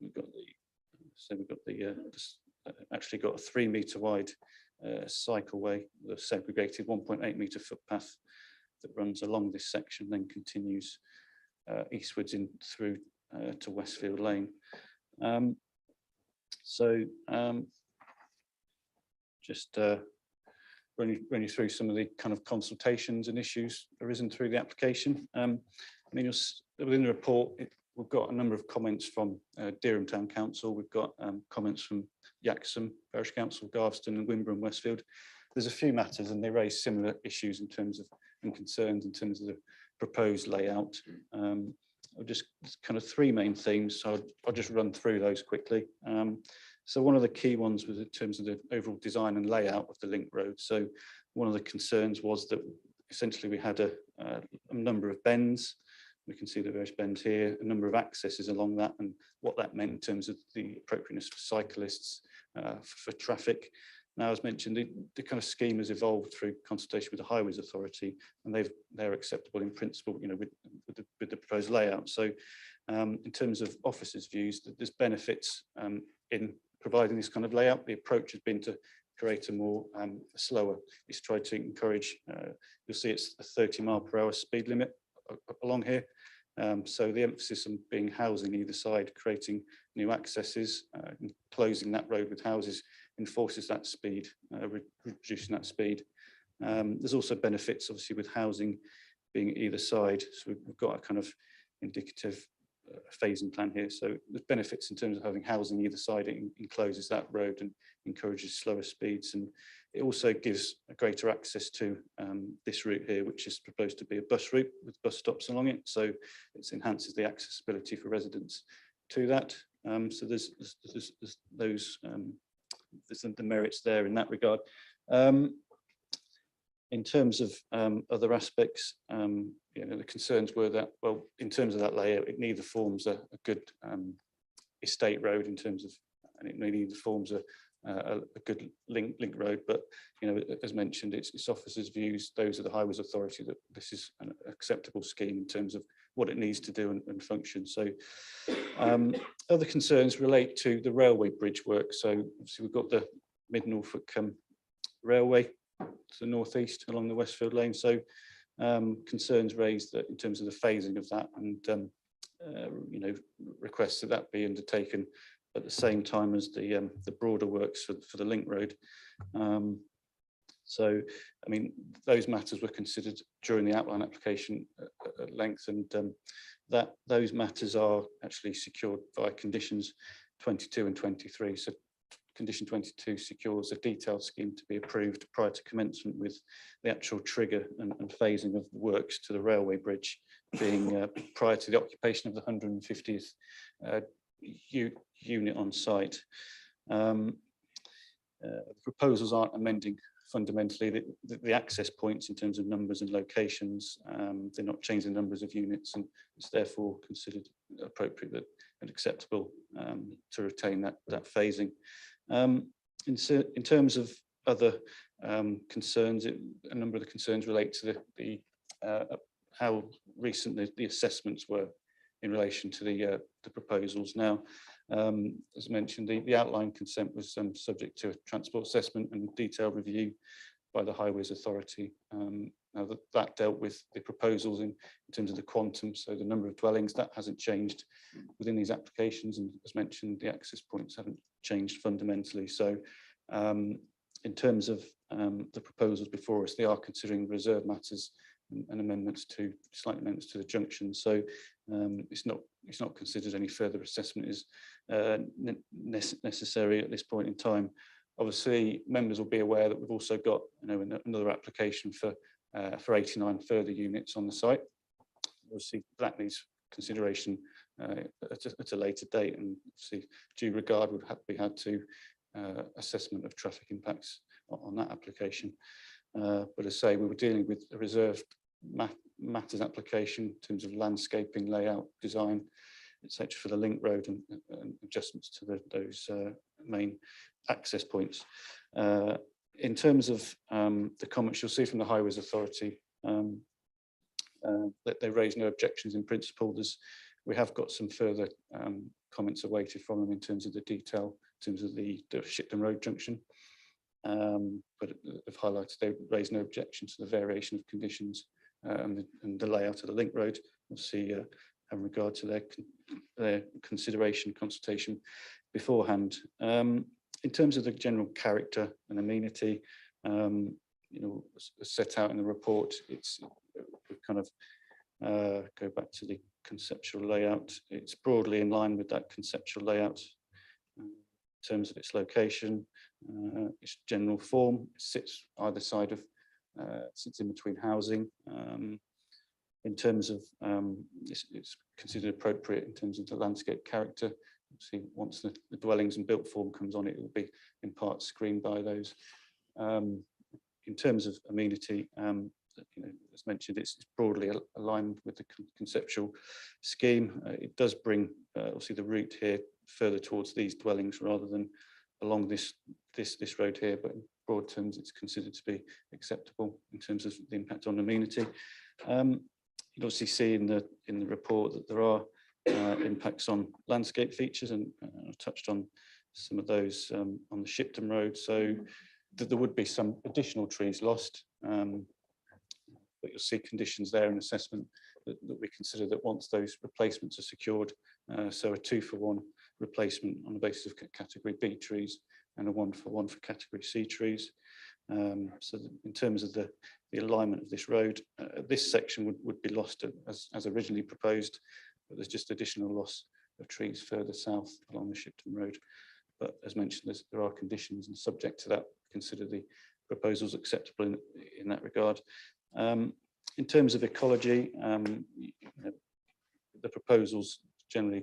we've got actually got a 3-metre wide cycleway, the segregated 1.8 metre footpath that runs along this section, then continues eastwards in through to Westfield Lane. Just run you through some of the kind of consultations and issues arisen through the application. I mean, within the report, we've got a number of comments from Dereham Town Council. We've got comments from Yaxham Parish Council, Garveston and Wimber and Westfield. There's a few matters and they raise similar issues in terms of and concerns in terms of the proposed layout. Just kind of 3 main themes, so I'll just run through those quickly. So one of the key ones was in terms of the overall design and layout of the link road. So one of the concerns was that essentially we had a number of bends. We can see the various bends here, a number of accesses along that, and what that meant in terms of the appropriateness for cyclists, for traffic. Now, as mentioned, the kind of scheme has evolved through consultation with the Highways Authority, and they're acceptable in principle, you know, with the proposed layout. So, in terms of officers' views, there's benefits in providing this kind of layout. The approach has been to create a more slower. It's tried to encourage. You'll see it's a 30-mile-per-hour speed limit along here. So the emphasis on being housing either side, creating new accesses, and closing that road with houses enforces that speed, reducing that speed. There's also benefits, obviously, with housing being either side. So we've got a kind of indicative phasing plan here. So there's benefits in terms of having housing either side. It encloses that road and encourages slower speeds. And it also gives a greater access to this route here, which is proposed to be a bus route with bus stops along it. So it enhances the accessibility for residents to that. So there's those there's the merits there in that regard. In terms of other aspects, you know, the concerns were that, well, in terms of that layout, it neither forms a good estate road in terms of, and it neither forms a a good link road, but as mentioned, it's officers' views. Those are the Highways Authority that this is an acceptable scheme in terms of what it needs to do and function. So other concerns relate to the railway bridge work. So obviously we've got the Mid Norfolk Railway to the northeast along the Westfield Lane. So concerns raised that in terms of the phasing of that, and requests that be undertaken at the same time as the broader works for the link road. So, I mean, those matters were considered during the outline application at length, and those matters are actually secured by conditions 22 and 23. So condition 22 secures a detailed scheme to be approved prior to commencement, with the actual trigger and phasing of the works to the railway bridge being prior to the occupation of the 150th unit on site. Proposals aren't amending fundamentally the access points in terms of numbers and locations. They're not changing the numbers of units, and it's therefore considered appropriate and acceptable to retain that phasing. In terms of other concerns, a number of the concerns relate to how recent the assessments were in relation to the proposals. Now, as mentioned, the outline consent was subject to a transport assessment and detailed review by the Highways Authority. Now that dealt with the proposals in terms of the quantum, so the number of dwellings, that hasn't changed within these applications, and as mentioned, the access points haven't changed fundamentally. So in terms of the proposals before us, they are considering reserve matters and amendments to slight amendments to the junction. So it's not considered any further assessment is necessary at this point in time. Obviously, members will be aware that we've also got another application for 89 further units on the site. Obviously, that needs consideration at a later date, and obviously due regard would have to be had to assessment of traffic impacts on that application. But as I say, we were dealing with a reserved matters application in terms of landscaping, layout, design, etc., for the link road and adjustments to those main access points. In terms of the comments, you'll see from the Highways Authority that they raise no objections in principle. We have got some further comments awaited from them in terms of the detail, in terms of the Shipton Road junction. But they've highlighted they raise no objection to the variation of conditions and the layout of the link road. Obviously, in regard to their consideration, consultation beforehand. In terms of the general character and amenity, set out in the report, we kind of go back to the conceptual layout. It's broadly in line with that conceptual layout in terms of its location, its general form. It sits either side of, sits in between housing. In terms of, it's considered appropriate in terms of the landscape character. Obviously, once the dwellings and built form comes on, it will be in part screened by those. In terms of amenity, as mentioned, it's broadly aligned with the conceptual scheme. It does bring obviously the route here further towards these dwellings rather than along this road here, but in broad terms, it's considered to be acceptable in terms of the impact on amenity. You'd obviously see in the report that there are impacts on landscape features, and I touched on some of those on the Shipton Road. So there would be some additional trees lost, but you'll see conditions there in assessment that we consider that once those replacements are secured, so a 2-for-1 replacement on the basis of category B trees and a 1-for-1 for category C trees. So in terms of the alignment of this road, this section would be lost as originally proposed, but there's just additional loss of trees further south along the Shipton Road. But as mentioned, there are conditions, and subject to that, consider the proposals acceptable in that regard. In terms of ecology, the proposals generally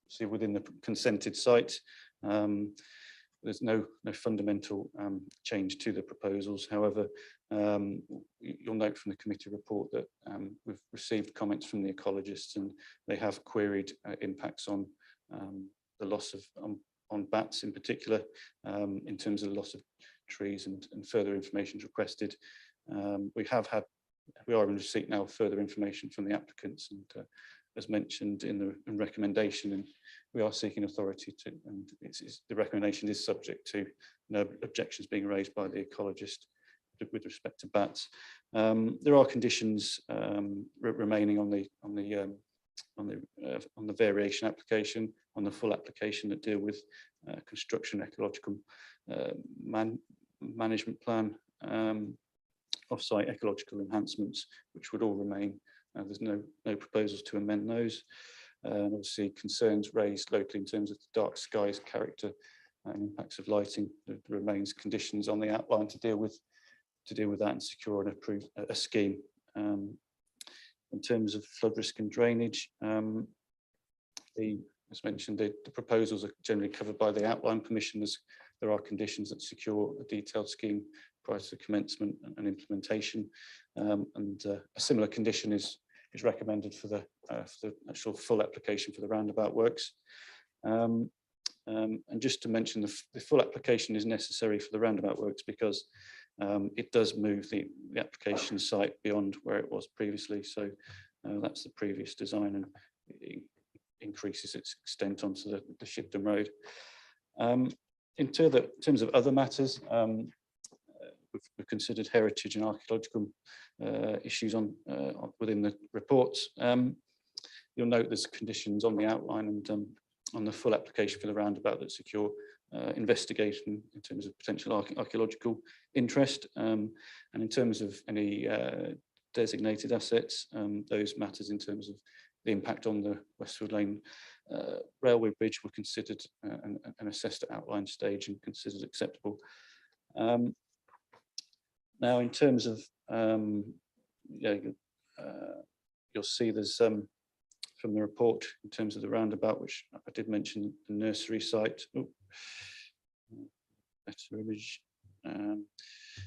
see within the consented site. There's no fundamental change to the proposals. However, you'll note from the committee report that we've received comments from the ecologists, and they have queried impacts on the loss of on bats in particular, in terms of the loss of trees and further information is requested. We are in receipt now of further information from the applicants, and as mentioned in the recommendation, and we are seeking authority to, and the recommendation is subject to no objections being raised by the ecologist with respect to bats. There are conditions remaining on the variation application, on the full application, that deal with construction ecological management plan, off-site ecological enhancements, which would all remain. There's no proposals to amend those. Obviously, concerns raised locally in terms of the dark skies character and impacts of lighting. There remains conditions on the outline to deal with that and secure and approve a scheme. In terms of flood risk and drainage, as mentioned, the proposals are generally covered by the outline permission. There are conditions that secure a detailed scheme prior to commencement and implementation, and a similar condition is recommended for the actual full application for the roundabout works. And just to mention, the full application is necessary for the roundabout works because it does move the application site beyond where it was previously. So that's the previous design, and it increases its extent onto the Shipton Road. In terms of other matters, we've considered heritage and archaeological issues within the reports. You'll note there's conditions on the outline and on the full application for the roundabout that secure investigation in terms of potential archaeological interest, and in terms of any designated assets, those matters in terms of the impact on the Westfield Lane railway bridge were considered and assessed at outline stage and considered acceptable. Now, in terms of, you'll see there's from the report in terms of the roundabout, which I did mention, the nursery site. Better image.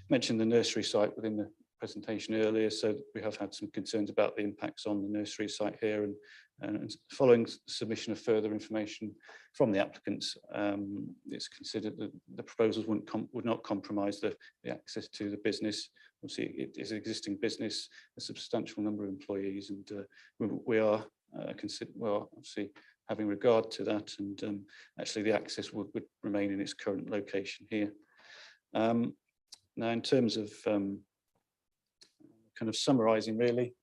Mentioned the nursery site within the presentation earlier, so we have had some concerns about the impacts on the nursery site here, and following submission of further information from the applicants, it's considered that the proposals would not compromise the access to the business. Obviously, it is an existing business, a substantial number of employees, and we are obviously having regard to that, and actually the access would remain in its current location here. Now, in terms of kind of summarising, really,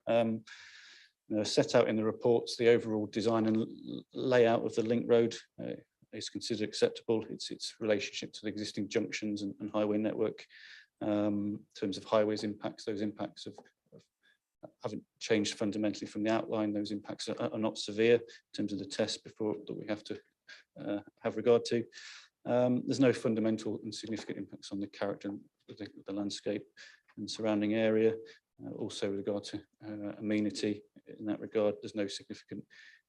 set out in the reports, the overall design and layout of the link road is considered acceptable. Its relationship to the existing junctions and highway network, in terms of highways impacts, those impacts haven't changed fundamentally from the outline. Those impacts are not severe in terms of the test before that we have to have regard to. There's no fundamental and significant impacts on the character of the landscape and surrounding area. Also, with regard to amenity, in that regard, there's no significant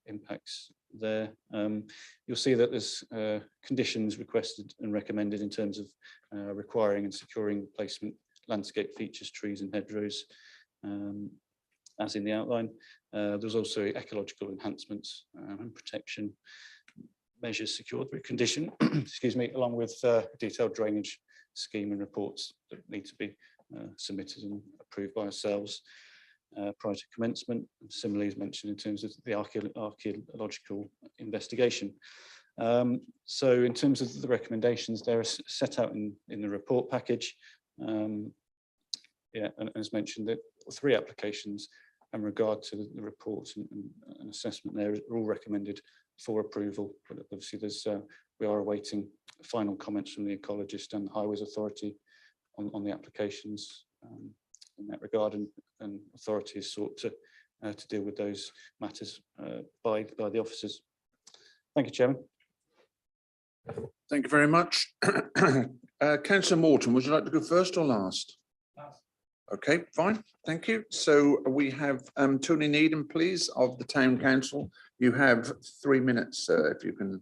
impacts there. You'll see that there's conditions requested and recommended in terms of requiring and securing replacement landscape features, trees and hedgerows, as in the outline. There's also ecological enhancements and protection measures secured through condition, excuse me, along with detailed drainage scheme and reports that need to be submitted and approved by ourselves prior to commencement. Similarly, as mentioned in terms of the archaeological investigation. So in terms of the recommendations, they're set out in the report package. Yeah, and as mentioned, the 3 applications in regard to the reports and assessment there are all recommended for approval. But obviously, we are awaiting final comments from the ecologist and the Highways Authority on the applications in that regard, and authority is sought to deal with those matters by the officers. Thank you, Chairman. Thank you very much. Councillor Morton, would you like to go first or last? Last. Okay, fine, thank you. So we have Tony Needham, please, of the Town Council. You have 3 minutes, if you can.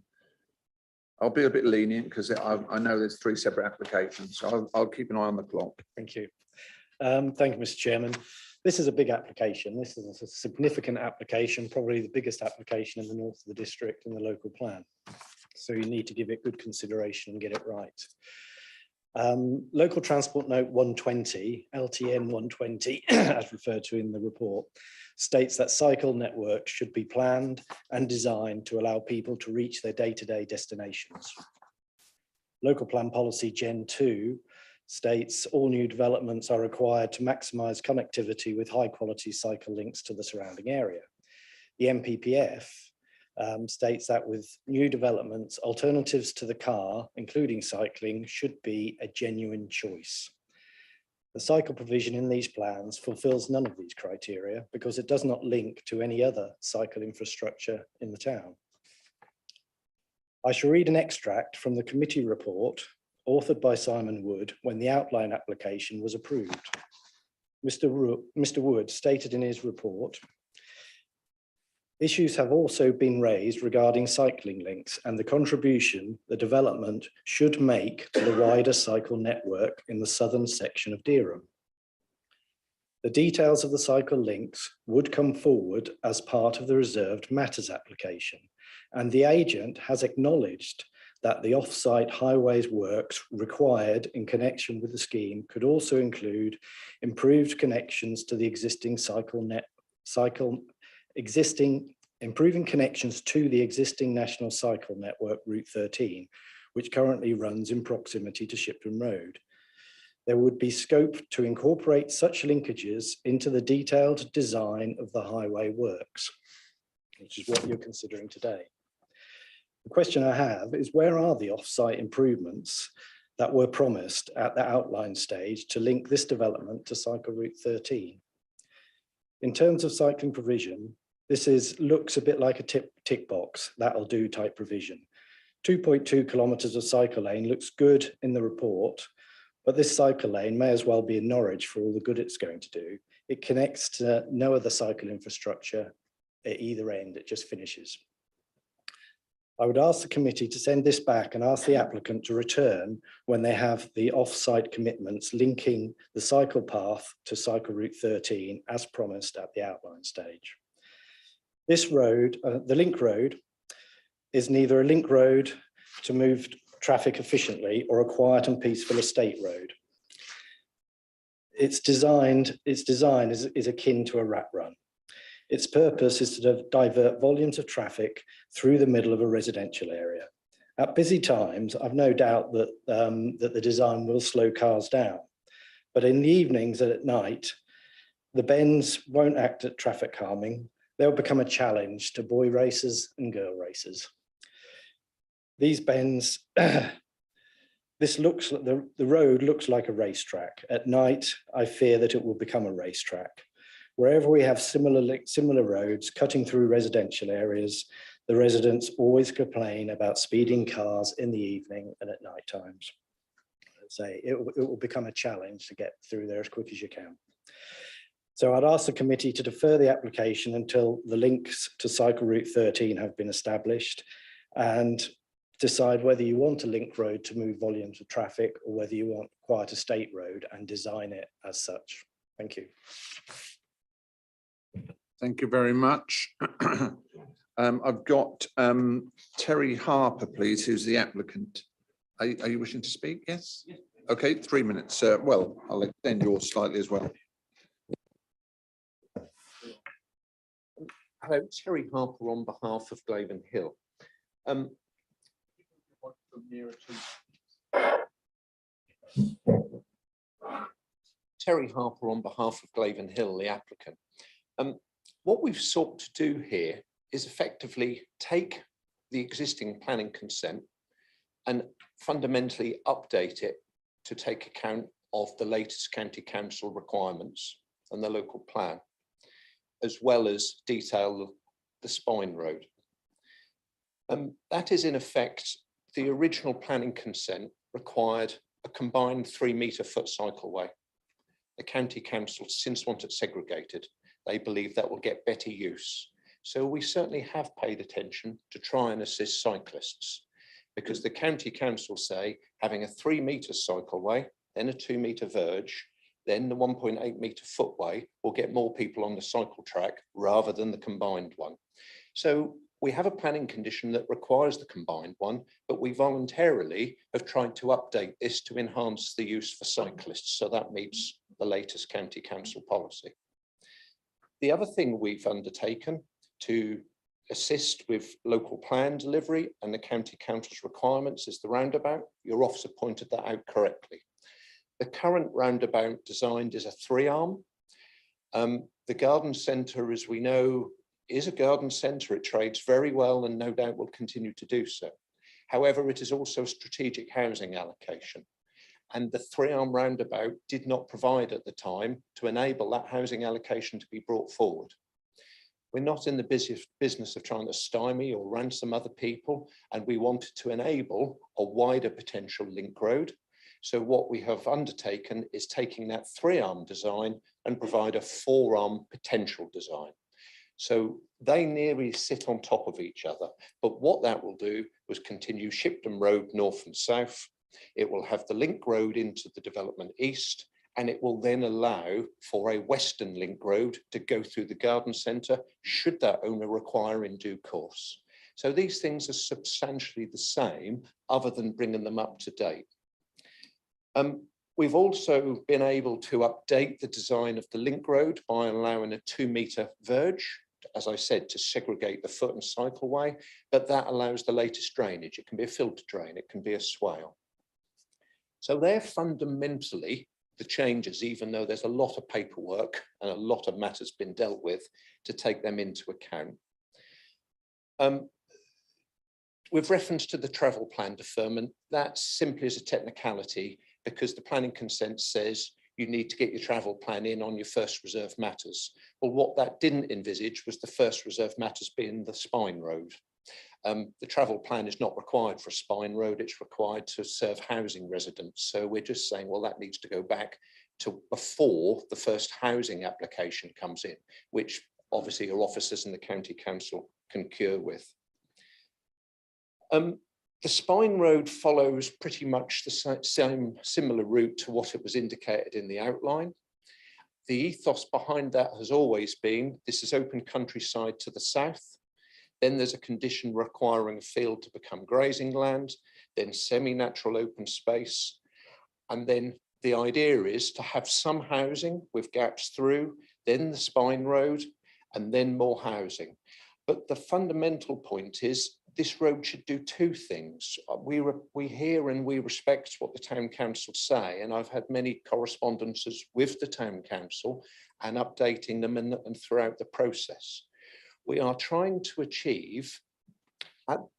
I'll be a bit lenient because I know there's 3 separate applications, so I'll keep an eye on the clock. Thank you. Thank you, Mr. Chairman. This is a big application. This is a significant application, probably the biggest application in the north of the district in the local plan. So you need to give it good consideration and get it right. Local Transport Note 120, LTN 120, as referred to in the report, states that cycle networks should be planned and designed to allow people to reach their day-to-day destinations. Local Plan Policy Gen 2 states all new developments are required to maximise connectivity with high-quality cycle links to the surrounding area. The MPPF states that with new developments, alternatives to the car, including cycling, should be a genuine choice. The cycle provision in these plans fulfills none of these criteria because it does not link to any other cycle infrastructure in the town. I shall read an extract from the committee report authored by Simon Wood when the outline application was approved. Mr. Wood stated in his report, issues have also been raised regarding cycling links and the contribution the development should make to the wider cycle network in the southern section of Dereham. The details of the cycle links would come forward as part of the reserved matters application, and the agent has acknowledged that the off-site highways works required in connection with the scheme could also include improved connections to the existing improving connections to the existing national cycle network Route 13, which currently runs in proximity to Shipton Road. There would be scope to incorporate such linkages into the detailed design of the highway works, which is what you're considering today. The question I have is, where are the off-site improvements that were promised at the outline stage to link this development to Cycle Route 13? In terms of cycling provision, this looks a bit like a tick box, that'll do type provision. 2.2 kilometres of cycle lane looks good in the report, but this cycle lane may as well be in Norwich for all the good it's going to do. It connects to no other cycle infrastructure at either end, it just finishes. I would ask the committee to send this back and ask the applicant to return when they have the off-site commitments linking the cycle path to Cycle Route 13 as promised at the outline stage. This road, the link road, is neither a link road to move traffic efficiently or a quiet and peaceful estate road. Its design is akin to a rat run. Its purpose is to divert volumes of traffic through the middle of a residential area. At busy times, I've no doubt that, that the design will slow cars down, but in the evenings and at night, the bends won't act at traffic calming. They'll become a challenge to boy racers and girl racers. These bends, the road looks like a racetrack. At night, I fear that it will become a racetrack. Wherever we have similar roads cutting through residential areas, the residents always complain about speeding cars in the evening and at night times. It will become a challenge to get through there as quick as you can. So I'd ask the committee to defer the application until the links to Cycle Route 13 have been established and decide whether you want a link road to move volumes of traffic or whether you want quite a state road and design it as such. Thank you. Thank you very much. I've got Terry Harper, please, who's the applicant. Are you wishing to speak? Yes? Yes. Okay, 3 minutes. Well, I'll extend yours slightly as well. Hello, Terry Harper on behalf of Glaven Hill. Terry Harper on behalf of Glaven Hill, the applicant. What we've sought to do here is effectively take the existing planning consent and fundamentally update it to take account of the latest county council requirements and the local plan, as well as detail the spine road. That is in effect, the original planning consent required a combined 3-metre-foot cycleway. The county council since want it segregated. They believe that will get better use. So we certainly have paid attention to try and assist cyclists, because the county council say having a 3-metre cycleway, then a 2-metre verge, then the 1.8-metre footway will get more people on the cycle track rather than the combined one. So we have a planning condition that requires the combined one, but we voluntarily have tried to update this to enhance the use for cyclists. So that meets the latest county council policy. The other thing we've undertaken to assist with local plan delivery and the county council's requirements is the roundabout. Your officer pointed that out correctly. The current roundabout designed is a 3-arm. The garden centre, as we know, is a garden centre. It trades very well and no doubt will continue to do so. However, it is also a strategic housing allocation. And the 3-arm roundabout did not provide at the time to enable that housing allocation to be brought forward. We're not in the business of trying to stymie or ransom other people, and we wanted to enable a wider potential link road. So what we have undertaken is taking that 3-arm design and provide a 4-arm potential design. So they nearly sit on top of each other. But what that will do was continue Shipton Road north and south. It will have the link road into the development east, and it will then allow for a western link road to go through the garden centre, should that owner require in due course. So these things are substantially the same, other than bringing them up to date. We've also been able to update the design of the link road by allowing a 2-metre verge, as I said, to segregate the foot and cycleway, but that allows the latest drainage. It can be a filter drain, it can be a swale. So they're fundamentally the changes, even though there's a lot of paperwork and a lot of matters been dealt with to take them into account. With reference to the travel plan deferment, that simply is a technicality, because the planning consent says you need to get your travel plan in on your first reserve matters. Well, what that didn't envisage was the first reserve matters being the spine road. The travel plan is not required for a spine road, it's required to serve housing residents. So we're just saying, well, that needs to go back to before the first housing application comes in, which obviously your officers in the county council concur with. The spine road follows pretty much the same similar route to what it was indicated in the outline. The ethos behind that has always been, this is open countryside to the south. Then there's a condition requiring a field to become grazing land, then semi-natural open space. And then the idea is to have some housing with gaps through, then the spine road, and then more housing. But the fundamental point is this road should do 2 things. We hear and we respect what the town council say, and I've had many correspondences with the town council and updating them and throughout the process. We are trying to achieve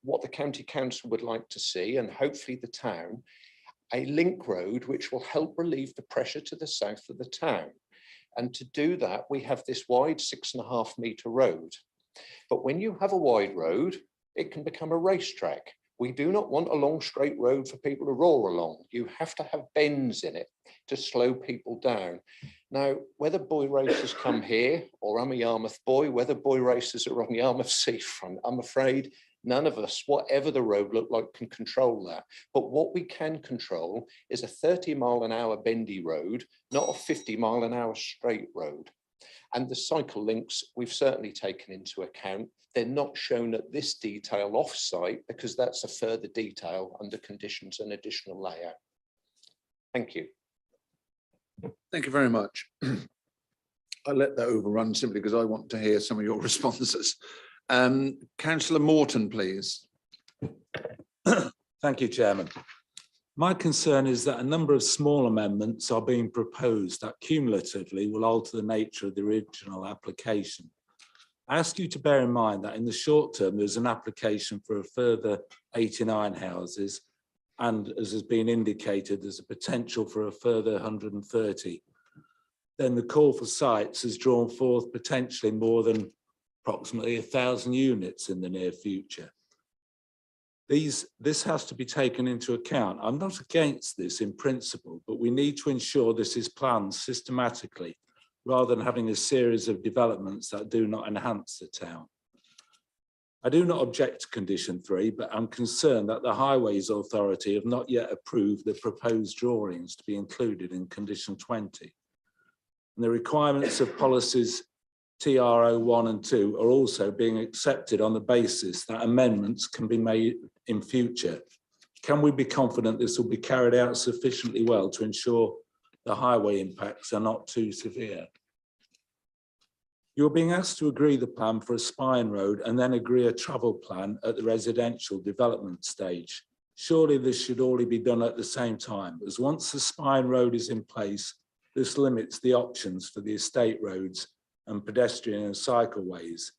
what the county council would like to see, and hopefully the town, a link road which will help relieve the pressure to the south of the town. And to do that, we have this wide 6.5 metre road. But when you have a wide road, it can become a racetrack. We do not want a long straight road for people to roar along. You have to have bends in it to slow people down. Now, whether boy racers come here, or I'm a Yarmouth boy, whether boy racers are on the Yarmouth seafront, I'm afraid none of us, whatever the road look like, can control that. But what we can control is a 30-mile-an-hour bendy road, not a 50-mile-an-hour straight road. And the cycle links we've certainly taken into account. They're not shown at this detail off-site because that's a further detail under conditions and additional layout. Thank you. Thank you very much. I let that overrun simply because I want to hear some of your responses. Councillor Morton, please. Thank you, Chairman. My concern is that a number of small amendments are being proposed that cumulatively will alter the nature of the original application. I ask you to bear in mind that in the short term, there's an application for a further 89 houses, and as has been indicated, there's a potential for a further 130. Then the call for sites has drawn forth potentially more than approximately 1,000 units in the near future. This has to be taken into account. I'm not against this in principle, but we need to ensure this is planned systematically rather than having a series of developments that do not enhance the town. I do not object to condition 3, but I'm concerned that the Highways Authority have not yet approved the proposed drawings to be included in condition 20. And the requirements of policies TRO 1 and 2 are also being accepted on the basis that amendments can be made in future. Can we be confident this will be carried out sufficiently well to ensure the highway impacts are not too severe? You're being asked to agree the plan for a spine road and then agree a travel plan at the residential development stage. Surely this should all be done at the same time, as once the spine road is in place, this limits the options for the estate roads and pedestrian and cycleways.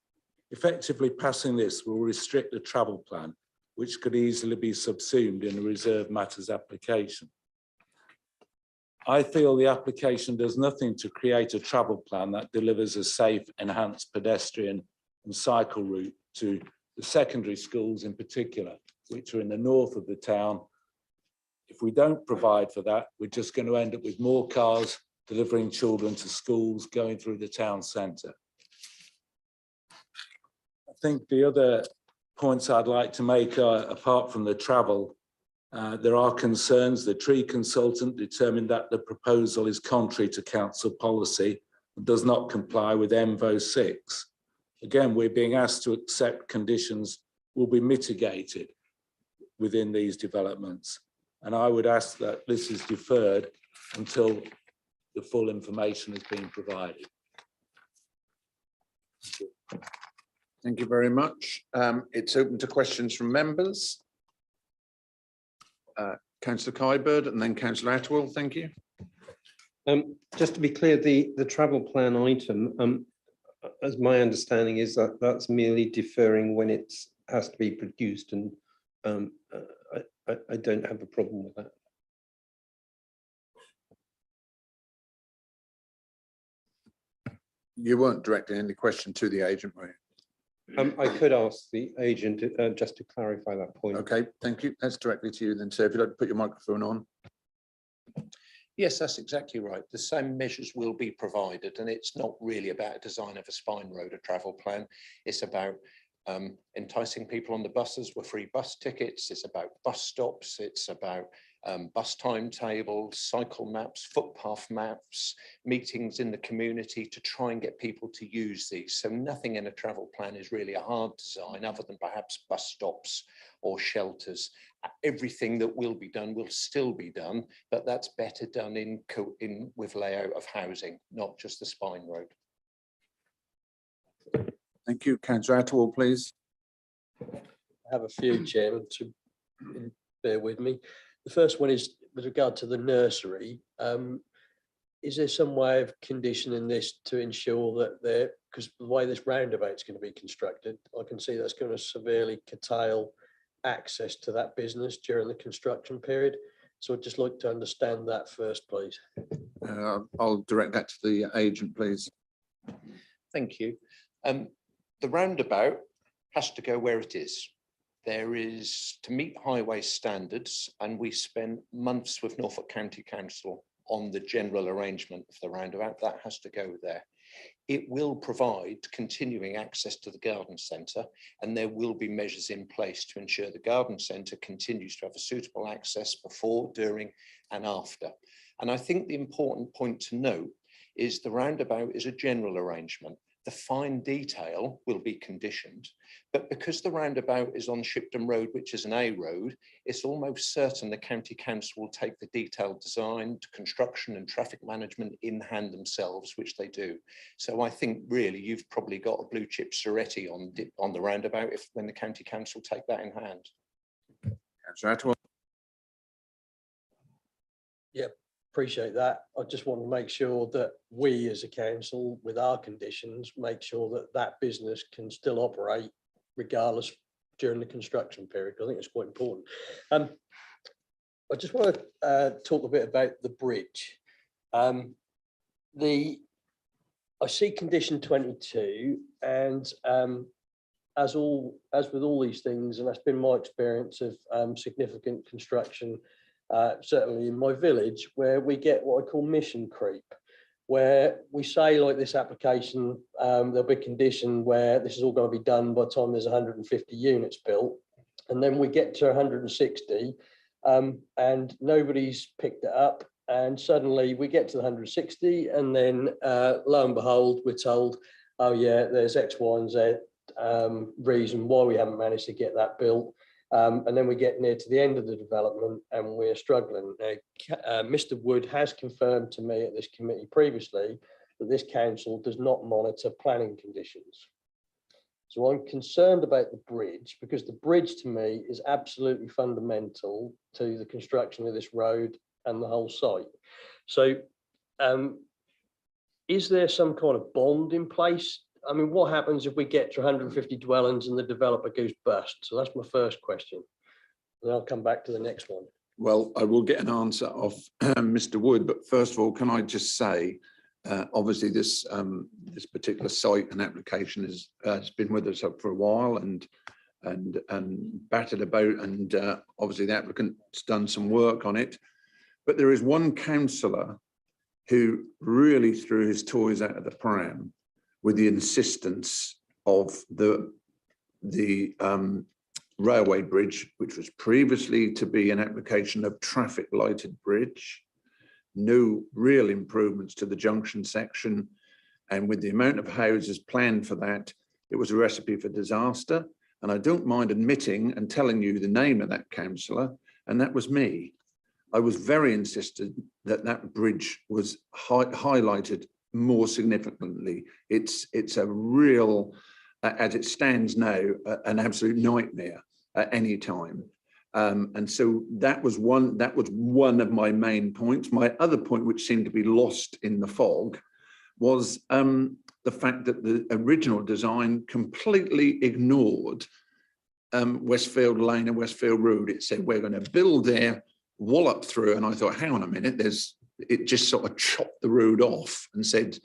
Effectively passing this will restrict the travel plan, which could easily be subsumed in a reserved matters application. I feel the application does nothing to create a travel plan that delivers a safe, enhanced pedestrian and cycle route to the secondary schools in particular, which are in the north of the town. If we don't provide for that, we're just going to end up with more cars delivering children to schools going through the town centre. I think the other points I'd like to make are, apart from the travel, there are concerns. The tree consultant determined that the proposal is contrary to council policy and does not comply with MVO 6. Again, we're being asked to accept conditions will be mitigated within these developments. And I would ask that this is deferred until the full information has been provided. Thank you very much. It's open to questions from members. Councillor Kybird and then Councillor Atwell, thank you. Just to be clear, the travel plan item, as my understanding is that that's merely deferring when it has to be produced, and I don't have a problem with that. You weren't directing any question to the agent, were you? I could ask the agent just to clarify that point. Okay, thank you. That's directly to you then, sir. If you'd like to put your microphone on. Yes, that's exactly right. The same measures will be provided, and it's not really about a design of a spine road or travel plan. It's about enticing people on the buses with free bus tickets. It's about bus stops. It's about bus timetables, cycle maps, footpath maps, meetings in the community to try and get people to use these. So nothing in a travel plan is really a hard design other than perhaps bus stops or shelters. Everything that will be done will still be done, but that's better done in with layout of housing, not just the spine road. Thank you. Councillor Atwell, please. I have a few, Chairman, to bear with me. The first one is with regard to the nursery. Is there some way of conditioning this to ensure that there, because the way this roundabout is going to be constructed, I can see that's going to severely curtail access to that business during the construction period. So I'd just like to understand that first, please. I'll direct that to the agent, please. Thank you. The roundabout has to go where it is. There is to meet highway standards, and we spent months with Norfolk County Council on the general arrangement of the roundabout. That has to go there. It will provide continuing access to the garden centre, and there will be measures in place to ensure the garden centre continues to have a suitable access before, during and after. And I think the important point to note is the roundabout is a general arrangement. The fine detail will be conditioned, but because the roundabout is on Shipton Road, which is an A road, it's almost certain the County Council will take the detailed design, construction and traffic management in hand themselves, which they do. So I think really you've probably got a blue chip Soretti on the roundabout when the County Council take that in hand. Councillor Atwell. Yeah, appreciate that. I just want to make sure that we as a council, with our conditions, make sure that that business can still operate regardless during the construction period. I think it's quite important. I just want to talk a bit about the bridge. I see condition 22, and as with all these things, and that's been my experience of significant construction, certainly in my village, where we get what I call mission creep, where we say, like this application, there'll be a condition where this is all going to be done by the time there's 150 units built, and then we get to 160 and nobody's picked it up, and suddenly we get to the 160, and then lo and behold, we're told oh yeah, there's X, Y and Z reason why we haven't managed to get that built. And then we get near to the end of the development and we're struggling. Now, Mr. Wood has confirmed to me at this committee previously that this council does not monitor planning conditions. So I'm concerned about the bridge because the bridge to me is absolutely fundamental to the construction of this road and the whole site. So is there some kind of bond in place? I mean, what happens if we get to 150 dwellings and the developer goes bust? So that's my first question. And I'll come back to the next one. Well, I will get an answer off Mr. Wood, but first of all, can I just say, obviously this this particular site and application has been with us for a while and battered about, and obviously the applicant's done some work on it. But there is one councillor who really threw his toys out of the pram with the insistence of the railway bridge, which was previously to be an application of traffic lighted bridge, no real improvements to the junction section. And with the amount of houses planned for that, it was a recipe for disaster. And I don't mind admitting and telling you the name of that councillor, and that was me. I was very insistent that that bridge was highlighted more significantly. It's a real, as it stands now, an absolute nightmare at any time. And so that was one of my main points. My other point, which seemed to be lost in the fog, was the fact that the original design completely ignored Westfield Lane and Westfield Road. It said we're going to build there, wallop through, and I thought, hang on a minute, it just sort of chopped the road off and said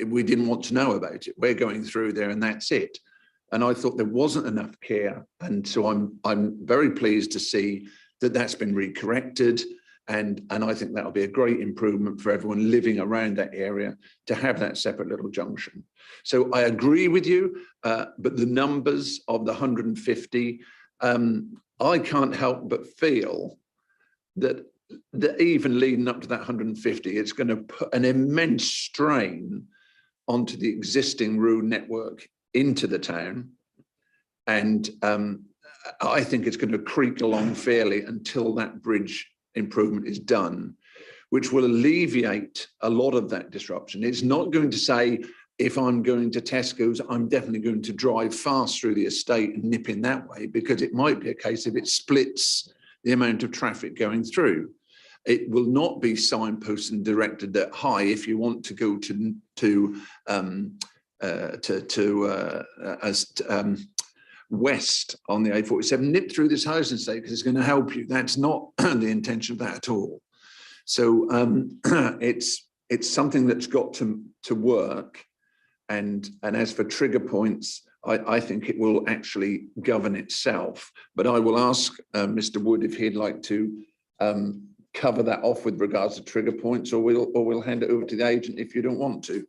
we didn't want to know about it. We're going through there and that's it. And I thought there wasn't enough care, and so I'm very pleased to see that that's been recorrected, and I think that'll be a great improvement for everyone living around that area to have that separate little junction. So I agree with you, but the numbers of the 150, I can't help but feel that even leading up to that 150, it's going to put an immense strain onto the existing road network into the town. And I think it's going to creak along fairly until that bridge improvement is done, which will alleviate a lot of that disruption. It's not going to say, if I'm going to Tesco's, I'm definitely going to drive fast through the estate and nip in that way, because it might be a case of it splits the amount of traffic going through. It will not be signposted and directed that, hi, if you want to go west on the A47, nip through this housing estate because it's going to help you. That's not the intention of that at all. So it's something that's got to work. And as for trigger points, I think it will actually govern itself. But I will ask Mr. Wood if he'd like to cover that off with regards to trigger points, or we'll hand it over to the agent if you don't want to.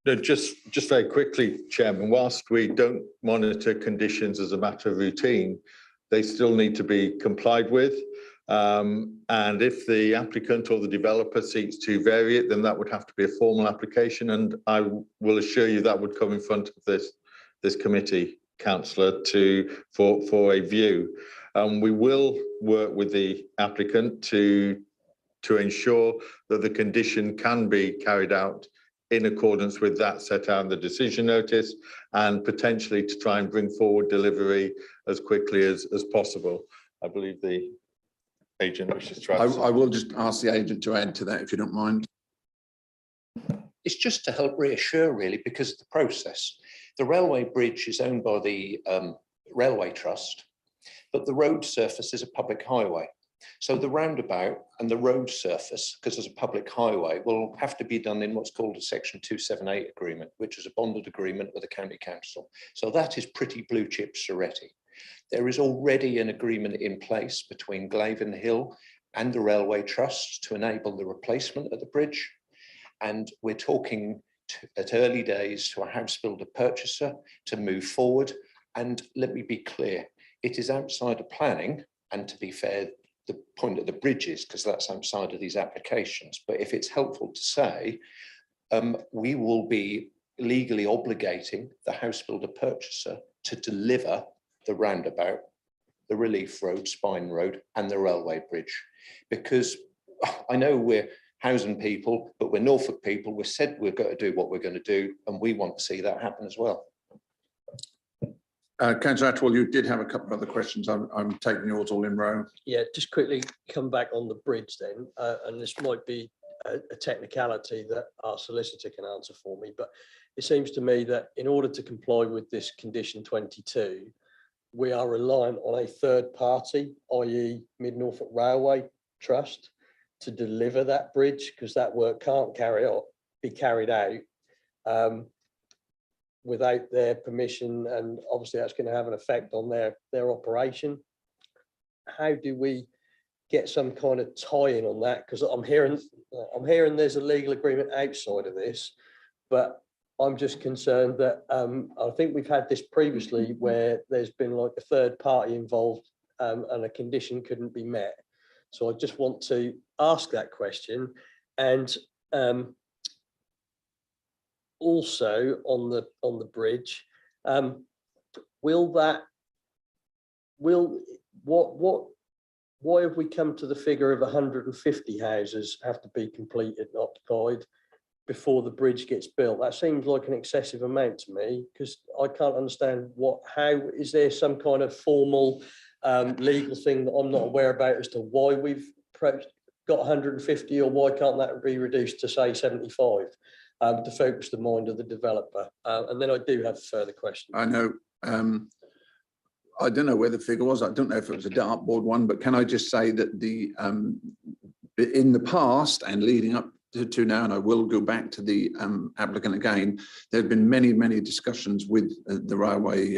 No, just very quickly, Chairman, whilst we don't monitor conditions as a matter of routine, they still need to be complied with. And if the applicant or the developer seeks to vary it, then that would have to be a formal application. And I will assure you that would come in front of this committee, councillor, for a view. We will work with the applicant to ensure that the condition can be carried out in accordance with that set out in the decision notice, and potentially to try and bring forward delivery as quickly as possible. I believe the agent wishes to add. I will just ask the agent to add to that, if you don't mind. It's just to help reassure, really, because of the process. The railway bridge is owned by the Railway Trust, but the road surface is a public highway. So the roundabout and the road surface, because it's a public highway, will have to be done in what's called a Section 278 agreement, which is a bonded agreement with the county council. So that is pretty blue chip Soretti. There is already an agreement in place between Glaven Hill and the Railway Trust to enable the replacement of the bridge. And we're talking at early days to a house builder purchaser to move forward. And let me be clear, it is outside of planning. And to be fair, the point of the bridge is because that's outside of these applications. But if it's helpful to say, we will be legally obligating the house builder purchaser to deliver the roundabout, the relief road, Spine Road, and the railway bridge. Because I know we're housing people, but we're Norfolk people. We said we're going to do what we're going to do, and we want to see that happen as well. Councillor Atwell, you did have a couple of other questions. I'm taking yours all in a row. Yeah, just quickly come back on the bridge then, and this might be a technicality that our solicitor can answer for me, but it seems to me that in order to comply with this condition 22, we are reliant on a third party, i.e. Mid Norfolk Railway Trust, to deliver that bridge, because that work can't be carried out without their permission, and obviously that's going to have an effect on their operation. How do we get some kind of tie-in on that? Because I'm hearing there's a legal agreement outside of this, but I'm just concerned that I think we've had this previously where there's been like a third party involved and a condition couldn't be met. So I just want to ask that question. And also on the bridge, why have we come to the figure of 150 houses have to be completed and occupied before the bridge gets built? That seems like an excessive amount to me, because I can't understand how is there some kind of formal legal thing that I'm not aware about as to why we've got 150, or why can't that be reduced to say 75 to focus the mind of the developer? And then I do have further questions. I know. I don't know where the figure was. I don't know if it was a dartboard one, but can I just say that in the past and leading up to now, and I will go back to the applicant again, there have been many, many discussions with the railway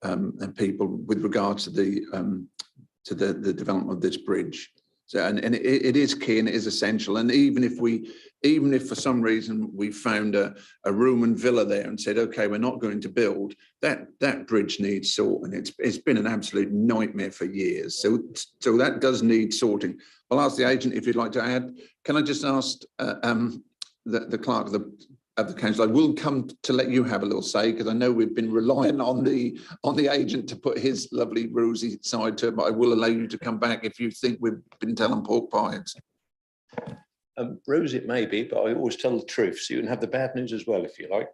and people with regards to the development of this bridge. So, and it is key and it is essential. And even if for some reason we found a Roman villa there and said, okay, we're not going to build, that bridge needs sorting. It's been an absolute nightmare for years. So that does need sorting. I'll ask the agent if you'd like to add. Can I just ask the clerk of the council? I will come to let you have a little say, because I know we've been relying on the agent to put his lovely rosy side to it, but I will allow you to come back if you think we've been telling pork pies. Rose it may be, but I always tell the truth, so you can have the bad news as well if you like.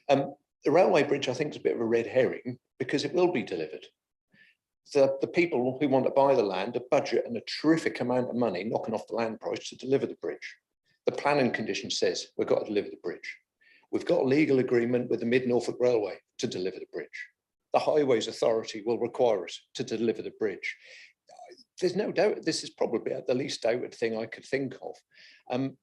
The railway bridge, I think, is a bit of a red herring, because it will be delivered. The people who want to buy the land, a budget and a terrific amount of money knocking off the land price to deliver the bridge. The planning condition says we've got to deliver the bridge. We've got a legal agreement with the Mid Norfolk Railway to deliver the bridge. The Highways Authority will require us to deliver the bridge. There's no doubt this is probably the least doubted thing I could think of.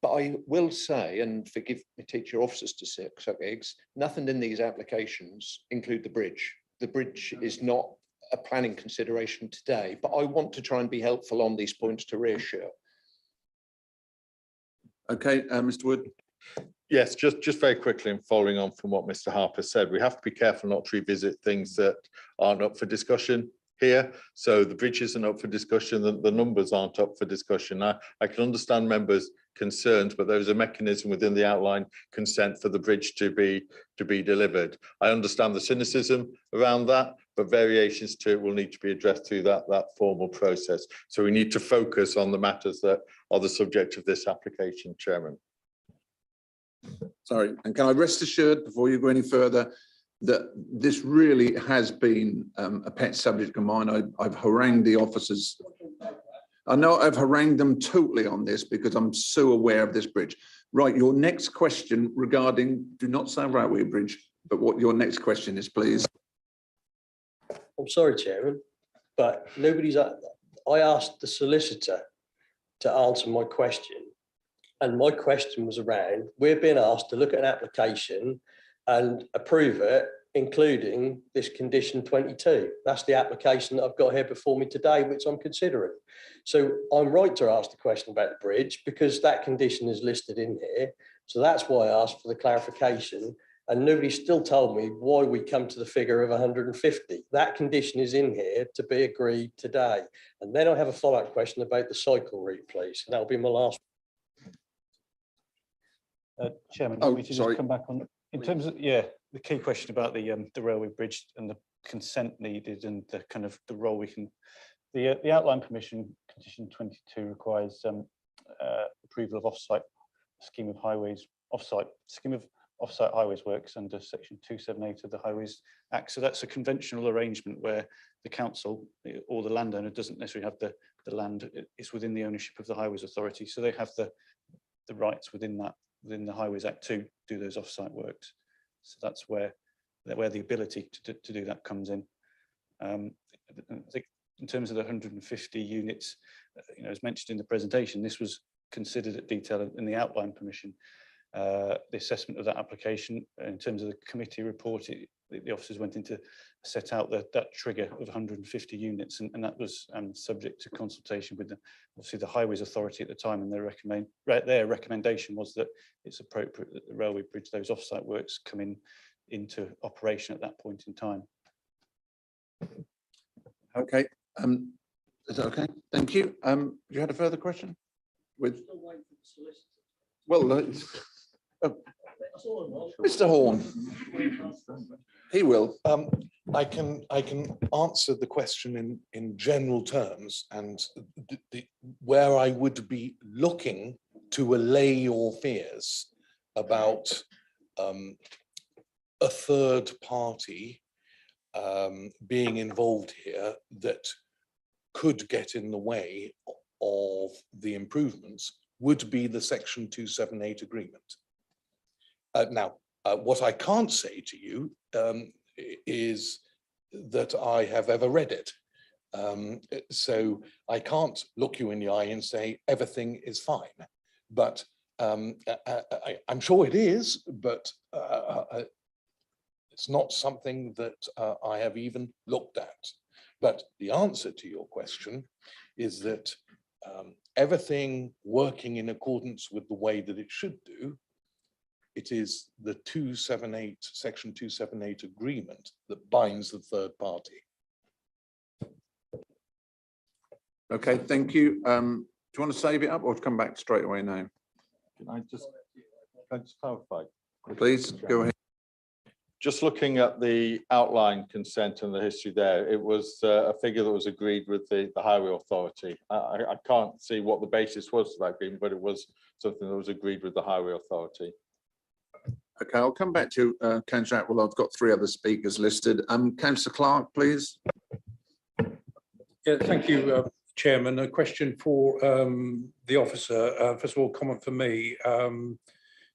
But I will say, and forgive me, teach your officers to suck eggs, nothing in these applications include the bridge. The bridge is not a planning consideration today, but I want to try and be helpful on these points to reassure. Okay, Mr. Wood. Yes, just very quickly, and following on from what Mr. Harper said, we have to be careful not to revisit things that aren't up for discussion here. So the bridge isn't up for discussion, the numbers aren't up for discussion. I can understand members' concerns, but there's a mechanism within the outline consent for the bridge to be delivered. I understand the cynicism around that, but variations to it will need to be addressed through that formal process. So we need to focus on the matters that are the subject of this application, Chairman. Sorry, and can I rest assured before you go any further that this really has been a pet subject of mine. I've harangued the officers. I know I've harangued them totally on this because I'm so aware of this bridge. Right, your next question regarding, do not say railway bridge, but what your next question is, please. I'm sorry, Chairman, but I asked the solicitor to answer my question. And my question was around, we're being asked to look at an application and approve it, including this condition 22. That's the application that I've got here before me today, which I'm considering. So I'm right to ask the question about the bridge because that condition is listed in here. So that's why I asked for the clarification. And nobody still told me why we come to the figure of 150. That condition is in here to be agreed today. And then I have a follow-up question about the cycle route, please. And that'll be my last. Chairman, Oh, want me to sorry. just come back on, in terms of, yeah, the key question about the railway bridge and the consent needed and the kind of the role we can, the outline permission, condition 22 requires approval of offsite scheme of highways, scheme of offsite highways works under section 278 of the Highways Act. So that's a conventional arrangement where the council or the landowner doesn't necessarily have the land, it's within the ownership of the Highways Authority. So they have the rights within the Highways Act to do those offsite works. So that's where the ability to do that comes in. I think in terms of the 150 units, as mentioned in the presentation, this was considered at detail in the outline permission. The assessment of that application in terms of the committee report, the officers went into set out that trigger of 150 units, and that was subject to consultation with obviously the Highways Authority at the time, and their recommendation was that it's appropriate that the railway bridge, those offsite works, come into operation at that point in time. Okay, is that okay? Thank you. You had a further question? Well, Mr. Horn. He will. I can answer the question in general terms, and where I would be looking to allay your fears about a third party being involved here that could get in the way of the improvements would be the section 278 agreement. Now, what I can't say to you is that I have ever read it. So I can't look you in the eye and say everything is fine, but I'm sure it is, but it's not something that I have even looked at. But the answer to your question is that everything working in accordance with the way that it should do, it is the 278, section 278 agreement that binds the third party. Okay, thank you. Do you want to save it up or come back straight away now? Can I just clarify? Please, go ahead. Just looking at the outline consent and the history there, it was a figure that was agreed with the Highway Authority. I can't see what the basis was for that agreement, but it was something that was agreed with the Highway Authority. Okay, I'll come back to Councillor Atwell. I've got 3 other speakers listed. Councillor Clark, please. Yeah, thank you, Chairman. A question for the officer. First of all, comment for me.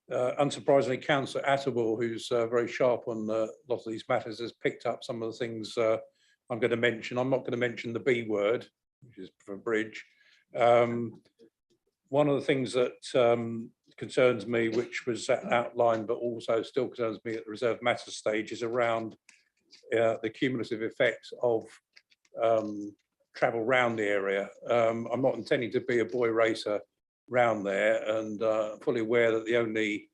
Unsurprisingly, Councillor Atwell, who's very sharp on a lot of these matters, has picked up some of the things I'm going to mention. I'm not going to mention the B word, which is for bridge. One of the things that concerns me, which was outlined, but also still concerns me at the reserve matter stage, is around the cumulative effect of travel around the area. I'm not intending to be a boy racer round there, and fully aware that the only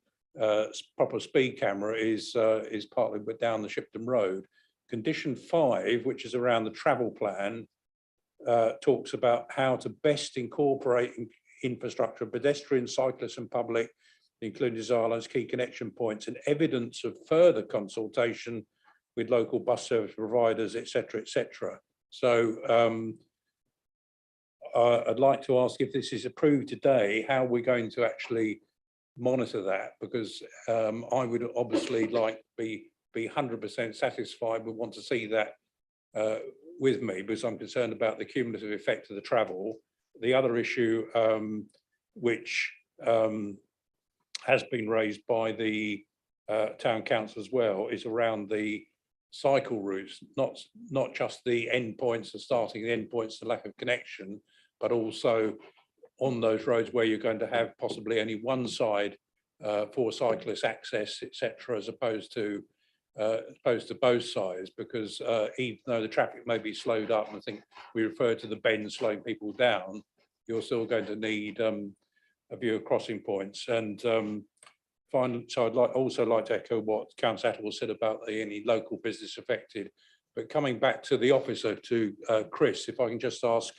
proper speed camera is partly down the Shipton Road. Condition 5, which is around the travel plan, talks about how to best incorporate infrastructure, pedestrian, cyclists and public, including desire lines, key connection points, and evidence of further consultation with local bus service providers, etc., etc. So I'd like to ask, if this is approved today, how we're going to actually monitor that, because I would obviously like be 100% satisfied. We want to see that with me, because I'm concerned about the cumulative effect of the travel. The other issue, which has been raised by the town council as well, is around the cycle routes, not just the endpoints, the starting and end points, the lack of connection, but also on those roads where you're going to have possibly only one side for cyclist access, etc., as opposed to both sides, because even though the traffic may be slowed up, and I think we refer to the bend slowing people down, you're still going to need a view of crossing points. And finally, so I'd also like to echo what Councillor Atwell said about any local business affected. But coming back to the officer, to Chris, if I can just ask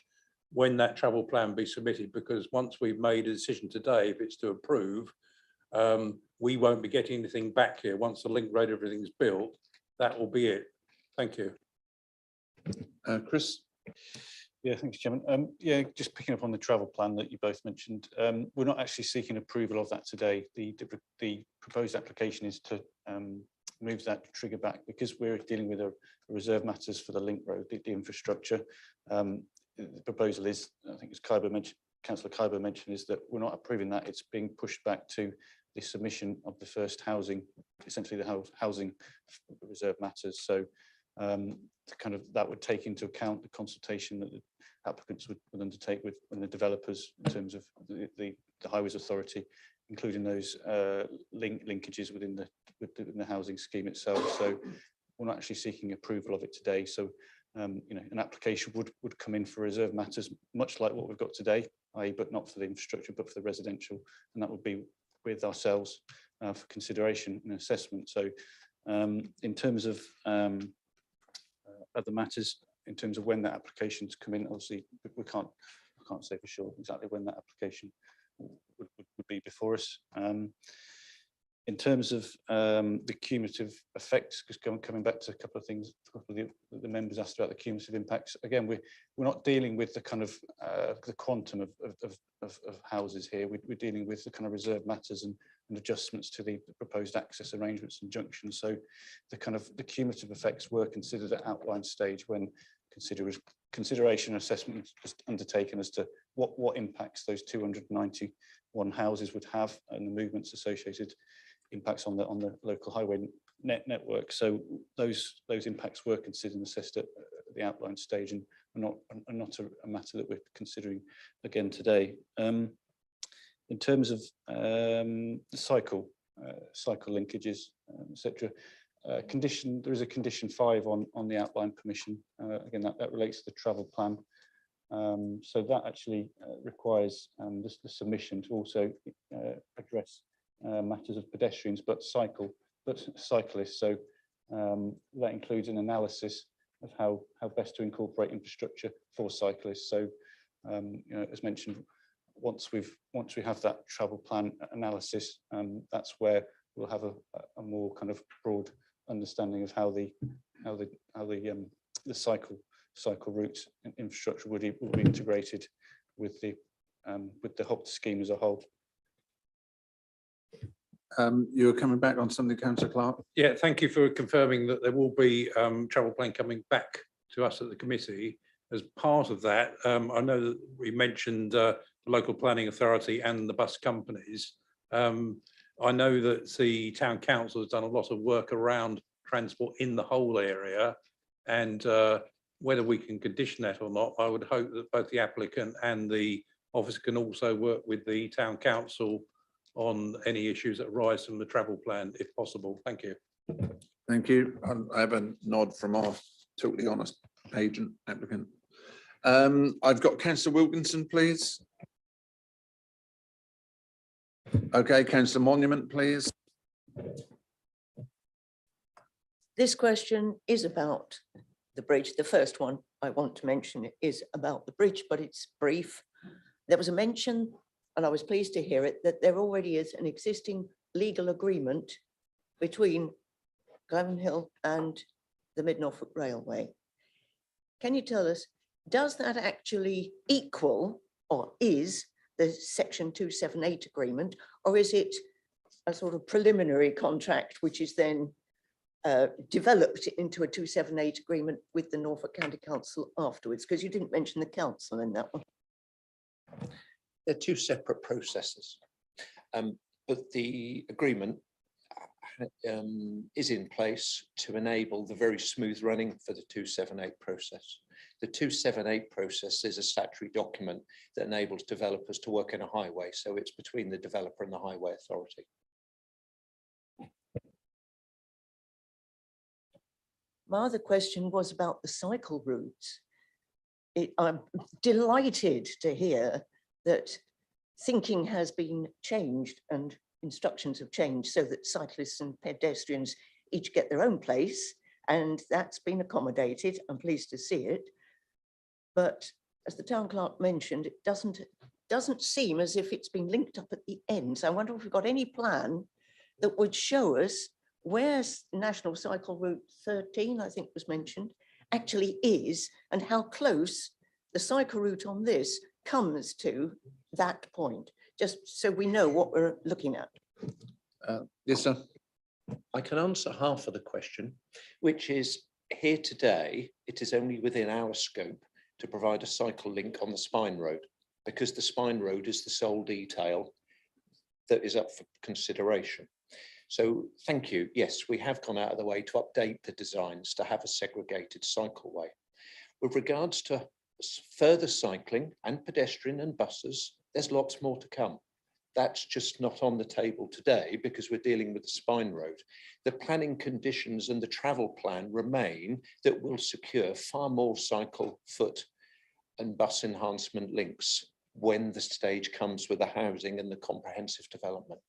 when that travel plan be submitted, because once we've made a decision today, if it's to approve, we won't be getting anything back here. Once the link road, everything's built, that will be it. Thank you. Chris? Yeah, thanks, Chairman. Yeah, just picking up on the travel plan that you both mentioned, we're not actually seeking approval of that today. The proposed application is to move that trigger back because we're dealing with a reserve matters for the link road, the infrastructure. The proposal is, I think as Councillor Khyber mentioned, is that we're not approving that. It's being pushed back to the submission of the first housing, essentially the housing reserve matters. So that would take into account the consultation that the applicants would undertake with the developers in terms of the Highways Authority, including those linkages within the housing scheme itself. So we're not actually seeking approval of it today. So an application would come in for reserve matters, much like what we've got today, i.e. but not for the infrastructure, but for the residential, and that would be with ourselves for consideration and assessment. So in terms of other matters, in terms of when that application's come in, obviously I can't say for sure exactly when that application would be before us. In terms of the cumulative effects, because coming back to a couple of things, a couple of the members asked about the cumulative impacts. Again, we're not dealing with the kind of the quantum of houses here. We're dealing with the kind of reserve matters and adjustments to the proposed access arrangements and junctions. So the cumulative effects were considered at outline stage when consideration and assessment was undertaken as to what impacts those 291 houses would have and the movements associated impacts on the local highway network. So those impacts were considered and assessed at the outline stage and not a matter that we're considering again today. In terms of the cycle linkages, etc. There is a condition 5 on the outline permission. Again, that relates to the travel plan. So that actually requires the submission to also address matters of pedestrians, but cyclists. So that includes an analysis of how best to incorporate infrastructure for cyclists. So as mentioned, once we have that travel plan analysis, that's where we'll have a more kind of broad understanding of how the cycle routes and infrastructure will be integrated with the HOP scheme as a whole. You were coming back on something, Councillor Clark? Yeah, thank you for confirming that there will be travel plan coming back to us at the committee. As part of that, I know that we mentioned the local planning authority and the bus companies. I know that the town council has done a lot of work around transport in the whole area, and whether we can condition that or not, I would hope that both the applicant and the officer can also work with the town council on any issues that arise from the travel plan, if possible. Thank you. Thank you. I have a nod from our totally honest agent applicant. I've got Councillor Wilkinson, please. Okay, Councillor Monument, please. This question is about the bridge. The first one I want to mention is about the bridge, but it's brief. There was a mention, and I was pleased to hear it, that there already is an existing legal agreement between Glenhill and the Mid-Norfolk Railway. Can you tell us, does that actually equal or is the Section 278 agreement, or is it a sort of preliminary contract which is then developed into a 278 agreement with the Norfolk County Council afterwards? Because you didn't mention the council in that one. They're two separate processes, but the agreement is in place to enable the very smooth running for the 278 process. The 278 process is a statutory document that enables developers to work in a highway, so it's between the developer and the highway authority. My other question was about the cycle routes. I'm delighted to hear that thinking has been changed and instructions have changed so that cyclists and pedestrians each get their own place, and that's been accommodated. I'm pleased to see it. But as the town clerk mentioned, it doesn't doesn't seem as if it's been linked up at the end. So I wonder if we've got any plan that would show us where National Cycle Route 13, I think was mentioned, actually is, and how close the cycle route on this comes to that point, just so we know what we're looking at. Yes, sir. I can answer half of the question, which is here today, it is only within our scope to provide a cycle link on the spine road, because the spine road is the sole detail that is up for consideration. So thank you. Yes, we have gone out of the way to update the designs to have a segregated cycleway. With regards to further cycling and pedestrian and buses, there's lots more to come. That's just not on the table today because we're dealing with the spine road. The planning conditions and the travel plan remain that will secure far more cycle, foot and bus enhancement links when the stage comes with the housing and the comprehensive development.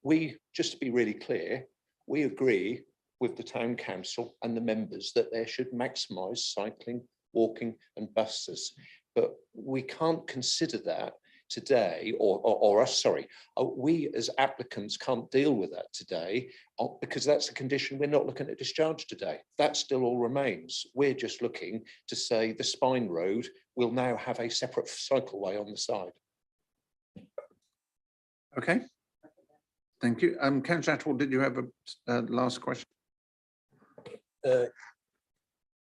We, just to be really clear, we agree with the town council and the members that there should maximise cycling, walking and buses, but we can't consider that today, we as applicants can't deal with that today because that's a condition we're not looking at discharge today. That still all remains. We're just looking to say the spine road will now have a separate cycleway on the side. Okay. Thank you. Councillor Attwell, did you have a last question?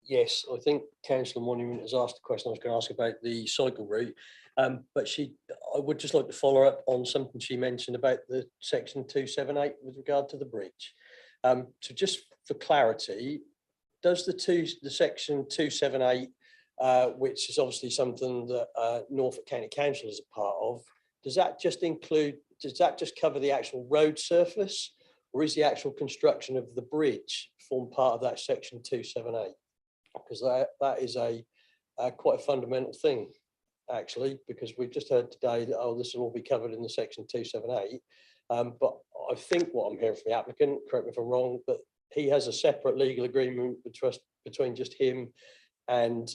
Yes, I think Councillor Monument has asked the question I was going to ask about the cycle route. But I would just like to follow up on something she mentioned about the section 278 with regard to the bridge. So just for clarity, does the section 278, which is obviously something that Norfolk County Council is a part of, does that just cover the actual road surface, or is the actual construction of the bridge form part of that section 278? Because that is quite a fundamental thing, actually, because we've just heard today that, oh, this will all be covered in the section 278. But I think what I'm hearing from the applicant, correct me if I'm wrong, but he has a separate legal agreement between just him and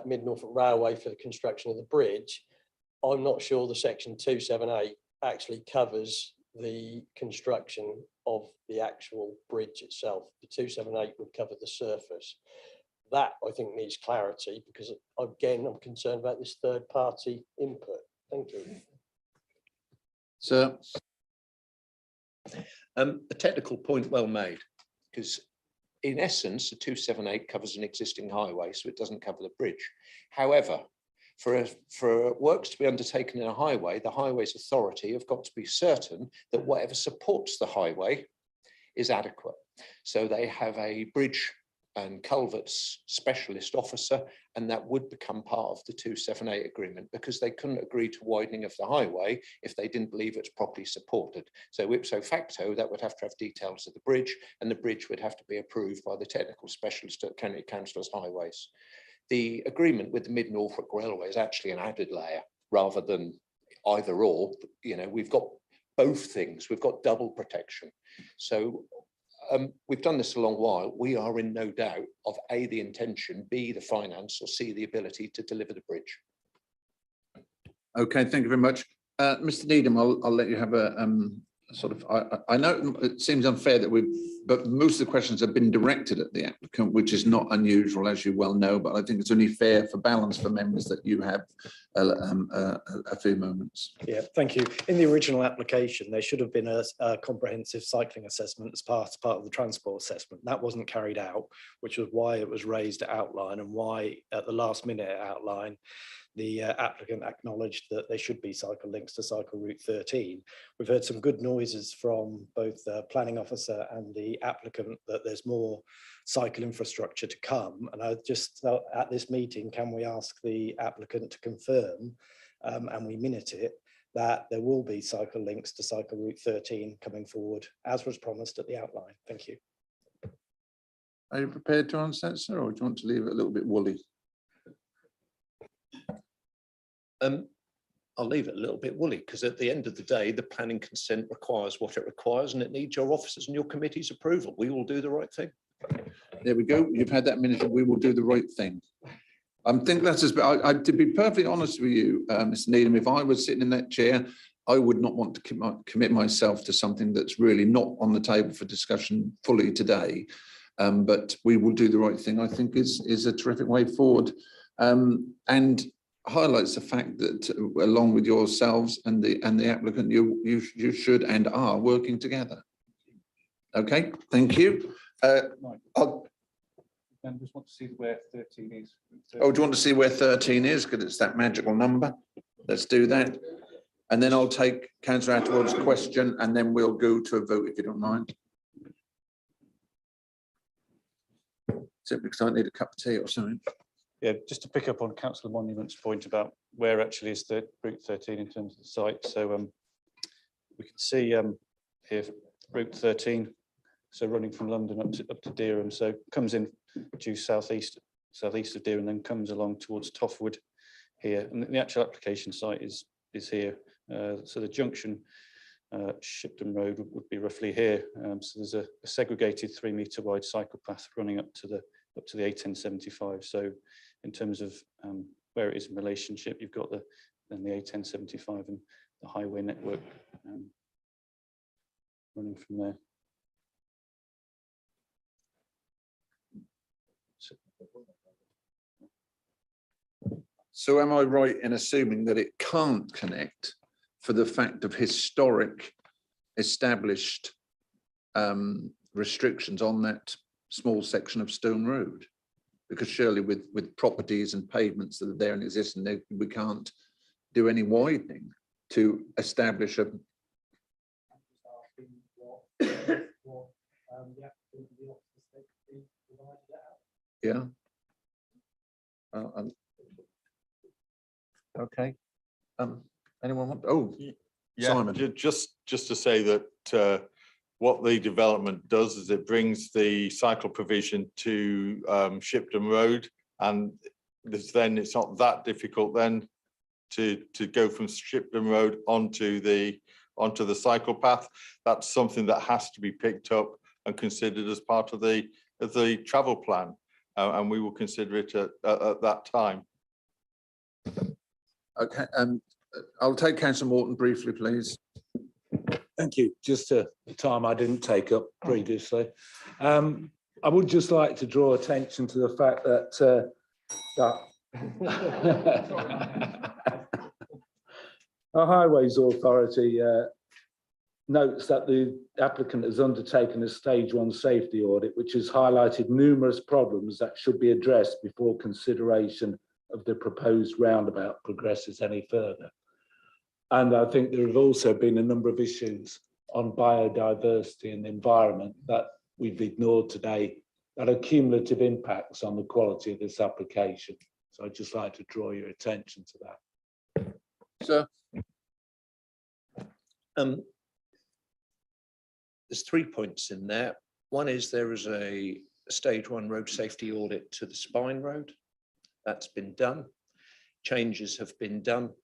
Mid Norfolk Railway for the construction of the bridge. I'm not sure the section 278 actually covers the construction of the actual bridge itself. The 278 would cover the surface. That I think needs clarity because again, I'm concerned about this third party input. Thank you. Sir. A technical point well made, because in essence, the 278 covers an existing highway, so it doesn't cover the bridge. However, for works to be undertaken in a highway, the Highways Authority have got to be certain that whatever supports the highway is adequate. So they have a bridge and culverts specialist officer, and that would become part of the 278 agreement because they couldn't agree to widening of the highway if they didn't believe it's properly supported. So ipso facto, that would have to have details of the bridge, and the bridge would have to be approved by the technical specialist at County Council's Highways. The agreement with the Mid Norfolk Railway is actually an added layer rather than either or. You know, we've got both things. We've got double protection. So we've done this a long while. We are in no doubt of A, the intention, B, the finance, or C, the ability to deliver the bridge. Okay, thank you very much. Mr. Needham, I'll let you have a sort of, I know it seems unfair that but most of the questions have been directed at the applicant, which is not unusual, as you well know, but I think it's only fair for balance for members that you have a few moments. Yeah, thank you. In the original application, there should have been a comprehensive cycling assessment as part of the transport assessment. That wasn't carried out, which was why it was raised at outline and why at the last minute at outline, the applicant acknowledged that there should be cycle links to cycle route 13. We've heard some good noises from both the planning officer and the applicant that there's more cycle infrastructure to come. And I just thought at this meeting, can we ask the applicant to confirm, and we minute it, that there will be cycle links to cycle route 13 coming forward as was promised at the outline. Thank you. Are you prepared to answer that, sir, or do you want to leave it a little bit woolly? I'll leave it a little bit woolly because at the end of the day, the planning consent requires what it requires and it needs your officers and your committee's approval. We will do the right thing. There we go. You've had that minute. We will do the right thing. I think that's as, to be perfectly honest with you, Mr. Needham, if I was sitting in that chair, I would not want to commit myself to something that's really not on the table for discussion fully today. But we will do the right thing, I think is a terrific way forward. And highlights the fact that along with yourselves and the applicant, you should and are working together. Okay, thank you. I just want to see where 13 is. Oh, do you want to see where 13 is? Because it's that magical number. Let's do that. And then I'll take Councillor Attwood's question and then we'll go to a vote if you don't mind. Simply because I need a cup of tea or something. Yeah, just to pick up on Councillor Monument's point about where actually is the Route 13 in terms of the site. So we can see here Route 13. So running from London up to Dereham, so comes in due southeast of Dereham, and then comes along towards Toffwood here, and the actual application site is here. So the junction, Shipton Road, would be roughly here. So there's a segregated 3 metre wide cycle path running up to the A1075. So in terms of where it is in relationship, you've got the A1075 and the highway network running from there. So am I right in assuming that it can't connect for the fact of historic established restrictions on that small section of Stone Road? Because surely with properties and pavements that are there and exist, and we can't do any widening to establish a yeah. Okay. Anyone want? Oh, yeah, Simon. Just to say that what the development does is it brings the cycle provision to Shipton Road, and then it's not that difficult then to go from Shipton Road onto the cycle path. That's something that has to be picked up and considered as part of the travel plan, and we will consider it at that time. Okay, I'll take Councillor Morton briefly, please. Thank you. Just the time I didn't take up previously. I would just like to draw attention to the fact that our Highways Authority notes that the applicant has undertaken a stage 1 safety audit, which has highlighted numerous problems that should be addressed before consideration of the proposed roundabout progresses any further. And I think there have also been a number of issues on biodiversity and the environment that we've ignored today that are cumulative impacts on the quality of this application. So I'd just like to draw your attention to that. Sir. There's 3 points in there. One is there is a stage 1 road safety audit to the Spine Road. That's been done. Changes have been done,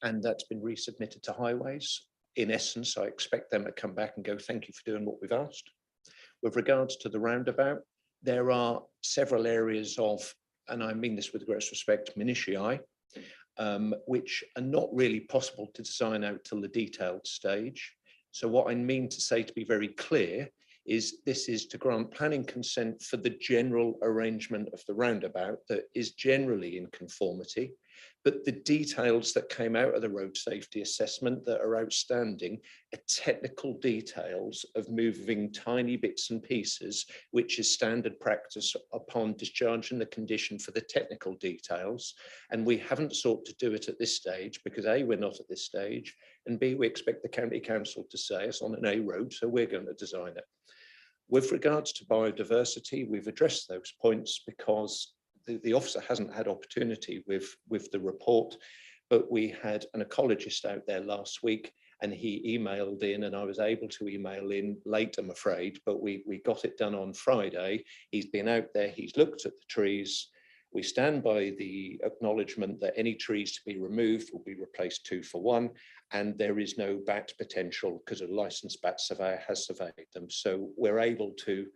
and that's been resubmitted to Highways. In essence, I expect them to come back and go, thank you for doing what we've asked. With regards to the roundabout, there are several areas of, and I mean this with great respect, minutiae, which are not really possible to design out till the detailed stage. So what I mean to say, to be very clear, is this is to grant planning consent for the general arrangement of the roundabout that is generally in conformity, but the details that came out of the road safety assessment that are outstanding are technical details of moving tiny bits and pieces, which is standard practice upon discharging the condition for the technical details. And we haven't sought to do it at this stage because A, we're not at this stage, and B, we expect the county council to say it's on an A road, so we're going to design it. With regards to biodiversity, we've addressed those points because the officer hasn't had opportunity with the report, but we had an ecologist out there last week and he emailed in, and I was able to email in late, I'm afraid, but we got it done on Friday. He's been out there, he's looked at the trees. We stand by the acknowledgement that any trees to be removed will be replaced 2 for 1, and there is no bat potential because a licensed bat surveyor has surveyed them. So we're able to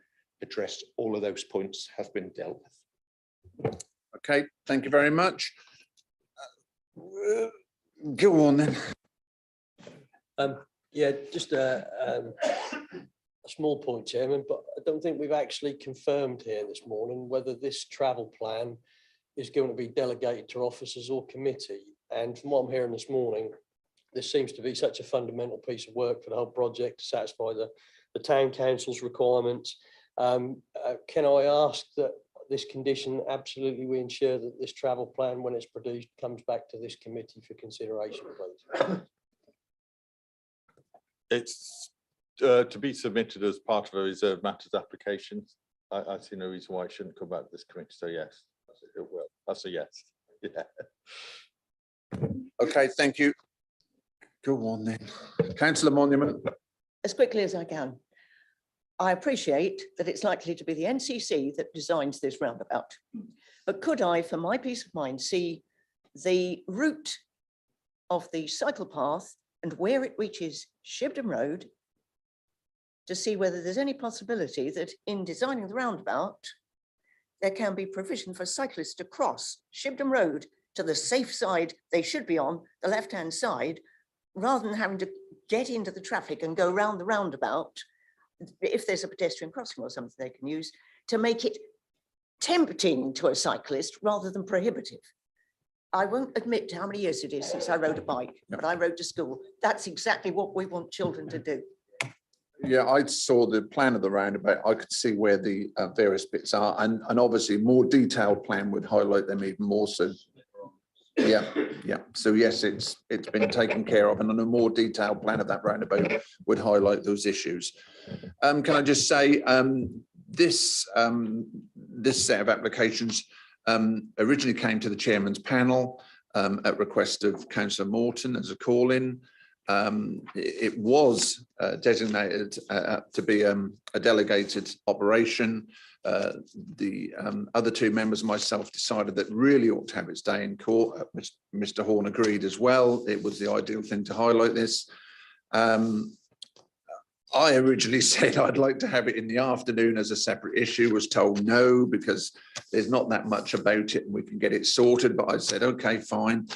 address all of those points have been dealt with. Okay, thank you very much. Go on then. Yeah, just a small point, Chairman, but I don't think we've actually confirmed here this morning whether this travel plan is going to be delegated to officers or committee. And from what I'm hearing this morning, this seems to be such a fundamental piece of work for the whole project to satisfy the town council's requirements. Can I ask that this condition, absolutely we ensure that this travel plan, when it's produced, comes back to this committee for consideration, please? It's to be submitted as part of a reserved matters application. I see no reason why it shouldn't come back to this committee. So yes, it will. That's a yes. Yeah. Okay, thank you. Go on then. Councillor Monument. As quickly as I can. I appreciate that it's likely to be the NCC that designs this roundabout. But could I, for my peace of mind, see the route of the cycle path and where it reaches Shibden Road to see whether there's any possibility that in designing the roundabout, there can be provision for cyclists to cross Shibden Road to the safe side they should be on, the left-hand side, rather than having to get into the traffic and go round the roundabout, if there's a pedestrian crossing or something they can use, to make it tempting to a cyclist rather than prohibitive. I won't admit how many years it is since I rode a bike, but I rode to school. That's exactly what we want children to do. Yeah, I saw the plan of the roundabout. I could see where the various bits are, and obviously more detailed plan would highlight them even more so. Yeah. So yes, it's been taken care of, and a more detailed plan of that roundabout would highlight those issues. Can I just say this set of applications originally came to the chairman's panel at request of Councillor Morton as a call-in. It was designated to be a delegated operation. The other two members and myself decided that really ought to have its day in court. Mr. Horn agreed as well. It was the ideal thing to highlight this. I originally said I'd like to have it in the afternoon as a separate issue, was told no, because there's not that much about it and we can get it sorted, but I said, okay, fine.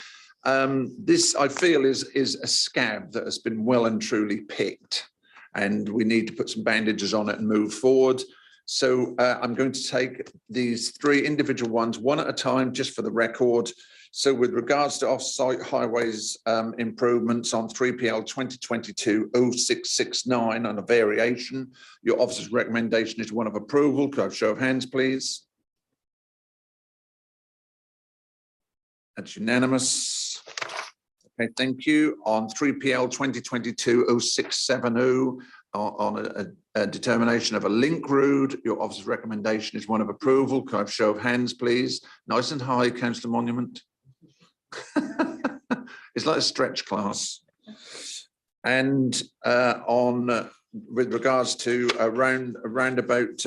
This, I feel, is a scab that has been well and truly picked, and we need to put some bandages on it and move forward. So I'm going to take these three individual ones one at a time, just for the record. So with regards to off-site highways improvements on 3PL 2022-0669 on a variation, your officer's recommendation is one of approval. Could I have a show of hands, please? That's unanimous. Okay, thank you. On 3PL 2022-0670 on a determination of a link road, your officer's recommendation is one of approval. Could I have a show of hands, please? Nice and high, Councillor Monument. It's like a stretch class. And with regards to roundabout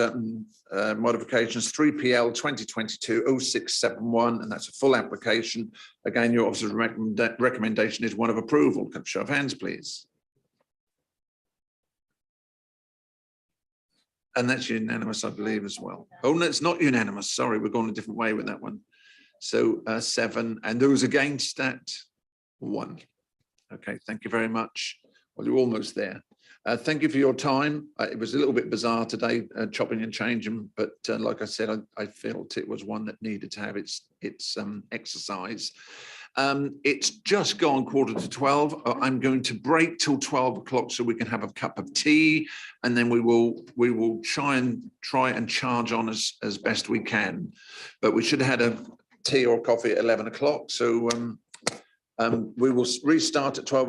modifications, 3PL 2022-0671, and that's a full application. Again, your officer's recommendation is one of approval. Can I have a show of hands, please? And that's unanimous, I believe, as well. Oh, no, it's not unanimous. Sorry, we're going a different way with that one. So 7, and those against that, 1. Okay, thank you very much. Well, you're almost there. Thank you for your time. It was a little bit bizarre today, chopping and changing, but like I said, I felt it was one that needed to have its exercise. It's just gone 11:45. I'm going to break till 12 o'clock so we can have a cup of tea, and then we will try and charge on as best we can. But we should have had a tea or coffee at 11 o'clock. So we will restart at 12.